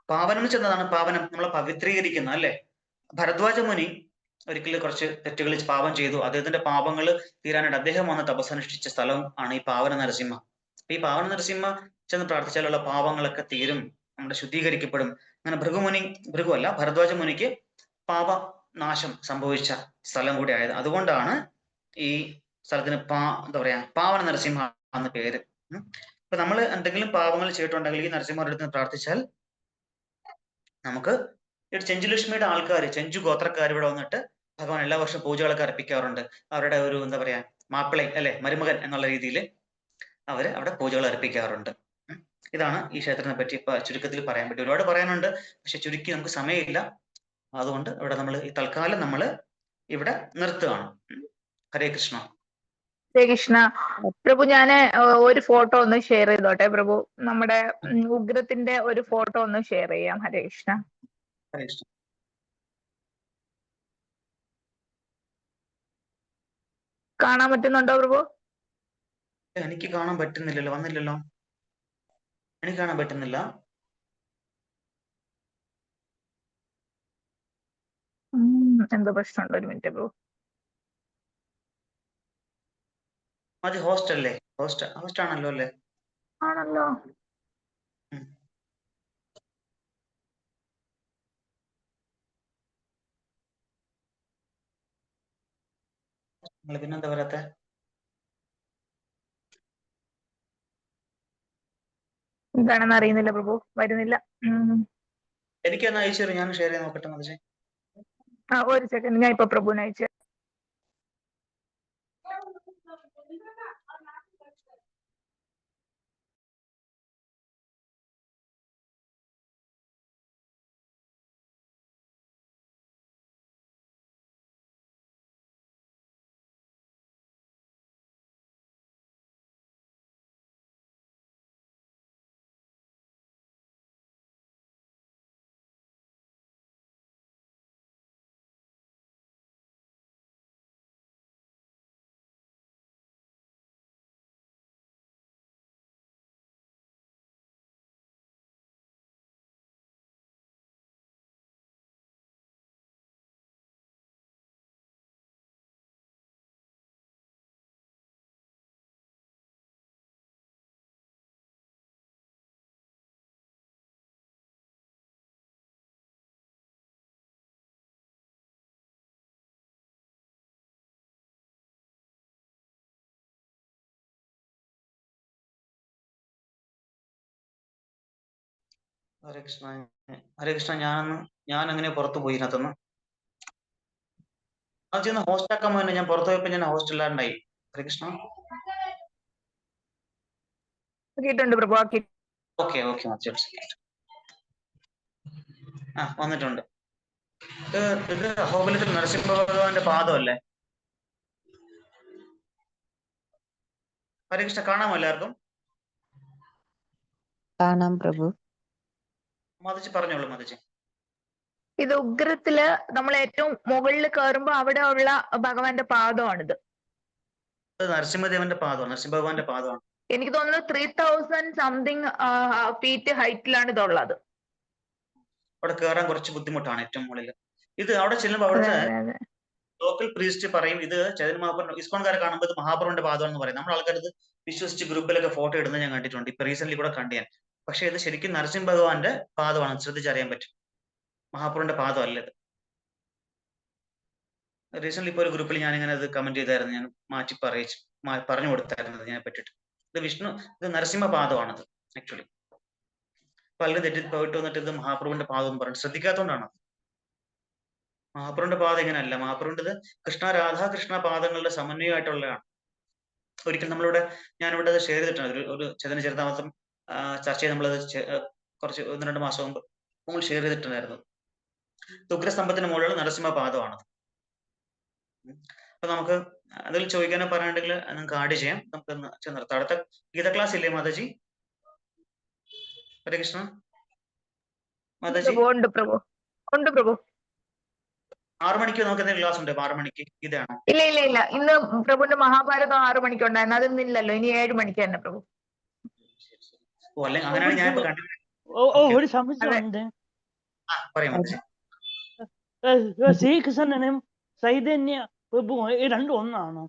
പാവനം ചെന്നതാണ്. പാവനം നമ്മളെ പവിത്രീകരിക്കുന്ന അല്ലെ. ഭരദ്വാജ മുനി ഒരിക്കലും കുറച്ച് തെറ്റുകൾ പാപം ചെയ്തു. അദ്ദേഹത്തിന്റെ പാപങ്ങൾ തീരാനായിട്ട് അദ്ദേഹം വന്ന് തപസ്സനുഷ്ഠിച്ച സ്ഥലം ആണ് ഈ പാവന നരസിംഹ. ഈ പാവന നരസിംഹ ചെന്ന് പ്രാർത്ഥിച്ചാലുള്ള പാപങ്ങളൊക്കെ തീരും, നമ്മുടെ ശുദ്ധീകരിക്കപ്പെടും. അങ്ങനെ ഭരദ്വാജ മുനിക്ക് പാപനാശം സംഭവിച്ച സ്ഥലം കൂടി ആയത്. അതുകൊണ്ടാണ് ഈ സ്ഥലത്തിന് എന്താ പറയാ പാവന നരസിംഹ എന്ന പേര്. ഇപ്പൊ നമ്മൾ എന്തെങ്കിലും പാപങ്ങൾ ചെയ്തിട്ടുണ്ടെങ്കിൽ ഈ നരസിംഹയുടെ അടുത്ത് പ്രാർത്ഥിച്ചാൽ നമുക്ക് ചെഞ്ചുലക്ഷ്മിയുടെ ആൾക്കാർ, ചെഞ്ചു ഗോത്രക്കാർ ഇവിടെ വന്നിട്ട് ഭഗവാൻ എല്ലാ വർഷവും പൂജകളൊക്കെ അർപ്പിക്കാറുണ്ട്. അവരുടെ ഒരു എന്താ പറയാ മാപ്പിളை അല്ലെ, മരുമകൻ എന്നുള്ള രീതിയിൽ അവര് അവിടെ പൂജകൾ അർപ്പിക്കാറുണ്ട്. ഇതാണ് ഈ ക്ഷേത്രത്തിനെ പറ്റി ഇപ്പൊ ചുരുക്കത്തിൽ പറയാൻ പറ്റും. ഒരുപാട് പറയാനുണ്ട്, പക്ഷെ ചുരുക്കി നമുക്ക് സമയമില്ല. അതുകൊണ്ട് ഇവിടെ നമ്മൾ ഈ തൽക്കാലം നമ്മൾ ഇവിടെ നിർത്തുകയാണ്. ഹരേ കൃഷ്ണ. ഹരേ കൃഷ്ണ. പ്രഭു, ഞാന് ഒരു ഫോട്ടോ ഒന്ന് ഷെയർ ചെയ്തോട്ടെ പ്രഭു? നമ്മുടെ ഉഗ്രത്തിന്റെ ഒരു ഫോട്ടോ ഒന്ന് ഷെയർ ചെയ്യാം. ഹരേ കൃഷ്ണ. ഹരേ കൃഷ്ണ. കാണാൻ പറ്റുന്നുണ്ടോ പ്രഭു? എനിക്ക് കാണാൻ പറ്റുന്നില്ലല്ലോ, വന്നില്ലല്ലോ, എനിക്ക് കാണാൻ പറ്റുന്നില്ല. എന്തോ പ്രശ്നമുണ്ട്, ഒരു മിനിറ്റ് പ്രഭു. അത് ഹോസ്റ്റ് അല്ലേ? ഹോസ്റ്റ് ആണല്ലോ അല്ലേ? ആണല്ലോ. പിന്നെന്താ വരാത്തെ? എന്താണെന്ന് അറിയുന്നില്ല പ്രഭു, വരുന്നില്ല. എനിക്കൊന്ന് അയച്ചു തരും, ഞാൻ ഷെയർ ചെയ്യാൻ നോക്കട്ടെ. മതിച്ചേ, ഒരു സെക്കൻഡ്, ഞാൻ ഇപ്പൊ പ്രഭുവിന് അയച്ചു. ഹരേ കൃഷ്ണ. ഹരേ കൃഷ്ണ. ഞാൻ അങ്ങനെ പുറത്തു പോയി ഇതിനകത്തുനിന്ന്. അത് ചെന്ന് ഹോസ്റ്റ് ആക്കാൻ പോയി, ഞാൻ പുറത്തു പോയപ്പോ ഞാൻ ഹോസ്റ്റ് ഇല്ലാണ്ടായി. ഹരേ കൃഷ്ണ. ആക്കിയിട്ടുണ്ട് പ്രഭു, ആക്കി. ഓക്കെ വന്നിട്ടുണ്ട്. ഇത് അഹോബലത്തിൽ നരസിംഹ ഭഗവാന്റെ പാദമല്ലേ? ഹരേ കൃഷ്ണ. കാണാമോ എല്ലാവർക്കും? കാണാം പ്രഭു. മതിച്ച് പറഞ്ഞോളൂ. മതിച്ച്, ഇത് ഉഗ്രത്തില് നമ്മൾ ഏറ്റവും മുകളിൽ കയറുമ്പോ അവിടെ ഉള്ള ഭഗവാന്റെ പാദമാണിത്. നരസിംഹദേവന്റെ പാദമാണ്, നരസിംഹ ഭഗവാന്റെ പാദമാണ്. എനിക്ക് തോന്നുന്നു 3000 സംതിങ് ഫീറ്റ് ഹൈറ്റിലാണ് ഇതുള്ളത്. അവിടെ കയറാൻ കുറച്ച് ബുദ്ധിമുട്ടാണ് ഏറ്റവും മുകളിൽ. ഇത് അവിടെ ചെല്ലുമ്പോൾ അവിടുത്തെ ലോക്കൽ പ്രീസ്റ്റ് പറയും ഇത് ചൈതന്യ മഹാപ്രഭു, ഇസ്കോൺകാരെ കാണുമ്പോൾ ഇത് മഹാപ്രഭുവിന്റെ പാദമാണെന്ന് പറയും. നമ്മുടെ ആൾക്കാർ ഇത് വിശ്വസിച്ച് ഗ്രൂപ്പിലൊക്കെ ഫോട്ടോ ഇടുന്നത് ഞാൻ കണ്ടിട്ടുണ്ട്. ഇപ്പൊ റീസെന്റ് കൂടെ കണ്ടു ഞാൻ. പക്ഷെ ഇത് ശരിക്കും നരസിംഹ ഭഗവാന്റെ പാദമാണ്, ശ്രദ്ധിച്ചറിയാൻ പറ്റും. മഹാപ്രഭുവിന്റെ പാദമല്ല ഇത്. റീസെന്റ് ഇപ്പൊ ഒരു ഗ്രൂപ്പിൽ ഞാൻ ഇങ്ങനെ അത് കമന്റ് ചെയ്തായിരുന്നു, ഞാൻ മാറ്റി പറഞ്ഞു കൊടുത്തായിരുന്നു ഇതിനെ പറ്റിയിട്ട്. ഇത് ഇത് നരസിംഹ പാദമാണത് ആക്ച്വലി. പലരും തെറ്റി പോയിട്ട് വന്നിട്ട് ഇത് മഹാപ്രഭുവിന്റെ പാദം എന്ന് പറഞ്ഞു, ശ്രദ്ധിക്കാത്തതുകൊണ്ടാണ്. മഹാപ്രഭുവിന്റെ പാദം ഇങ്ങനെയല്ല. മഹാപ്രഭുവിന്റെ രാധാകൃഷ്ണ പാദങ്ങളുടെ സമന്വയമായിട്ടുള്ളതാണ്. ഒരിക്കൽ ഞാനിവിടെ അത് ഷെയർ ചെയ്തിട്ടുണ്ട്. ഒരു ചൈതന്യ ചരിതാമൃതം ചർച്ച ചെയ്ത് നമ്മളത് കുറച്ച് 1-2 മാസം മുമ്പ് നമ്മൾ ഷെയർ ചെയ്തിട്ടുണ്ടായിരുന്നു. ഉഗ്രസ്തംഭത്തിന് മുകളിലുള്ള നരസിംഹ പാദമാണത്. അപ്പൊ നമുക്ക് അതിൽ ചോദിക്കാനോ പറയാനുണ്ടെങ്കിൽ നിങ്ങൾക്ക് ആഡ് ചെയ്യാം. നമുക്ക് നിർത്താം. അടുത്ത ഗീത ക്ലാസ് ഇല്ലേ മാതാജി? ഹരേ കൃഷ്ണ മാതാജി. ഉണ്ട് പ്രഭു, ഉണ്ട് പ്രഭു. 6 മണിക്ക് നമുക്ക് എന്തെങ്കിലും ക്ലാസ് ഉണ്ട്? 6 മണിക്ക് ഗീതയാണോ? ഇല്ല. ഇന്ന് പ്രഭുവിന്റെ മഹാഭാരതം 6 മണിക്ക് ഉണ്ടായിരുന്നു. അതൊന്നില്ലല്ലോ. ഇനി 7 മണിക്ക് തന്നെ പ്രഭു. ഓ, അല്ലെങ്കിൽ അങ്ങനെയാണ് ഞാൻ ഇപ്പൊ കണ്ടത്. ഒരു സംശയമുണ്ട്. പറയാം മാതാജി. ശ്രീകൃഷ്ണനും ചൈതന്യ പ്രഭു രണ്ടും ഒന്നാണോ?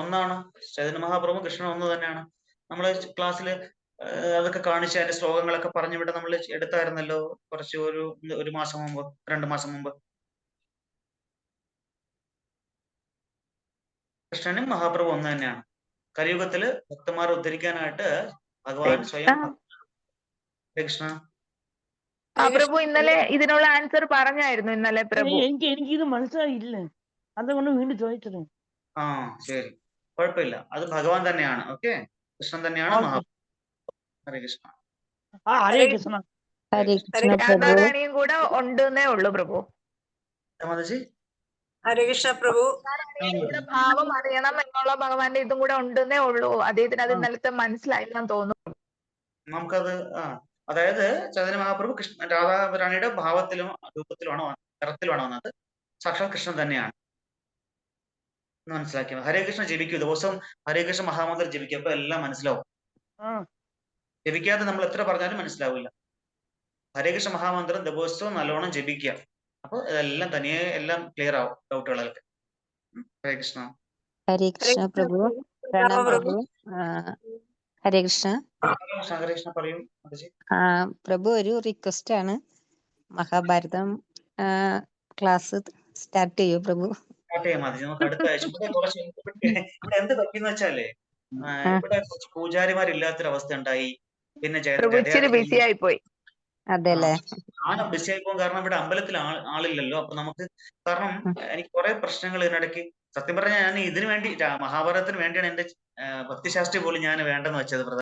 ഒന്നാണ്. ചൈതന്യ മഹാപ്രഭു കൃഷ്ണൻ ഒന്ന് തന്നെയാണ്. നമ്മള് ക്ലാസ്സില് അതൊക്കെ കാണിച്ച് അതിന്റെ ശ്ലോകങ്ങളൊക്കെ പറഞ്ഞിവിടെ നമ്മൾ എടുത്തായിരുന്നല്ലോ കുറച്ച് ഒരു മാസം മുമ്പ്, 2 മാസം മുമ്പ്. കൃഷ്ണനും മഹാപ്രഭു ഒന്ന് തന്നെയാണ്. കലിയുഗത്തില് ഭക്തന്മാരെ ഉദ്ധരിക്കാനായിട്ട് ഭഗവാൻ സ്വയം. കൃഷ്ണ പ്രഭു ഇന്നലെ ഇതിനുള്ള ആൻസർ പറഞ്ഞായിരുന്നു. ഇന്നലെ പ്രഭു എനിക്ക് ഇത് മനസ്സിലായില്ല, അതുകൊണ്ട് വീണ്ടും ചോദിച്ചത്. ശരി, കുഴപ്പമില്ല. അത് ഭഗവാൻ തന്നെയാണ്. ഓക്കെ, കൃഷ്ണൻ തന്നെയാണ് മഹാപ്രഭു. ഹരേ കൃഷ്ണ. ഹരേ കൃഷ്ണ. ഹരേ കൃഷ്ണ പ്രഭു. രാധാറാണിയും കൂടെ ഉണ്ടെന്നേ ഉള്ളൂ പ്രഭു. മാതാജി. ഹരേ കൃഷ്ണ പ്രഭു. ഭാവം അറിയണം എന്നുള്ള ഭഗവാന്റെ ഇതും കൂടെ ഉണ്ടെന്നേ ഉള്ളൂ. അദ്ദേഹത്തിന് അത് ഇന്നലത്തെ മനസ്സിലായില്ലെന്ന് തോന്നുന്നു. നമുക്കത് അതായത് ചൈതന്യ മഹാപ്രഭു രാധാറാണിയുടെ ഭാവത്തിലും രൂപത്തിലുമാണോ നിറത്തിലുമാണോ വന്നത്? സാക്ഷാത് കൃഷ്ണൻ തന്നെയാണ് മനസ്സിലാക്കിയത്. ഹരേ കൃഷ്ണ ജപിക്കൂ, ദിവസവും ഹരേ കൃഷ്ണ മഹാമന്ത്രം ജപിക്കും. അപ്പൊ എല്ലാം മനസ്സിലാവും. ജപിക്കാതെ നമ്മൾ എത്ര പറഞ്ഞാലും മനസ്സിലാവില്ല. ഹരേ കൃഷ്ണ മഹാമന്ത്രം ദിവസവും നല്ലോണം ജപിക്കുക. അപ്പൊ ഇതെല്ലാം തനിയെ എല്ലാം ക്ലിയർ ആവും, ഡൗട്ടുകളൊക്കെ. ഹരേ കൃഷ്ണ. ഹരേ കൃഷ്ണ പ്രഭു. പ്രണാം പ്രഭു. ഹരേ കൃഷ്ണ. ഹരേ കൃഷ്ണ പറയൂ. പ്രഭു, ഒരു റിക്വസ്റ്റ് ആണ്. മഹാഭാരതം ക്ലാസ് സ്റ്റാർട്ട് ചെയ്യൂ പ്രഭു. സ്റ്റാർട്ട് ചെയ്യാൻ മതി. നമുക്ക് അടുത്ത ആഴ്ച ഇവിടെ എന്ത് പറ്റിയെന്ന് വെച്ചാലേ, ഇവിടെ കുറച്ച് പൂജാരിമാരില്ലാത്തൊരവസ്ഥ ഉണ്ടായി. പിന്നെ ബിസി ആയി പോയി. അതെല്ലേ? ബിസി ആയി പോകും. കാരണം ഇവിടെ അമ്പലത്തിൽ ആളില്ലല്ലോ. അപ്പൊ നമുക്ക്, കാരണം എനിക്ക് കുറെ പ്രശ്നങ്ങൾ ഇതിനിടയ്ക്ക്. സത്യം പറഞ്ഞാൽ ഞാൻ ഇതിനു വേണ്ടി, മഹാഭാരതത്തിന് വേണ്ടിയാണ് എന്റെ ഭക്തിശാസ്ത്രി പോലും ഞാൻ വേണ്ടെന്ന് വെച്ചത്.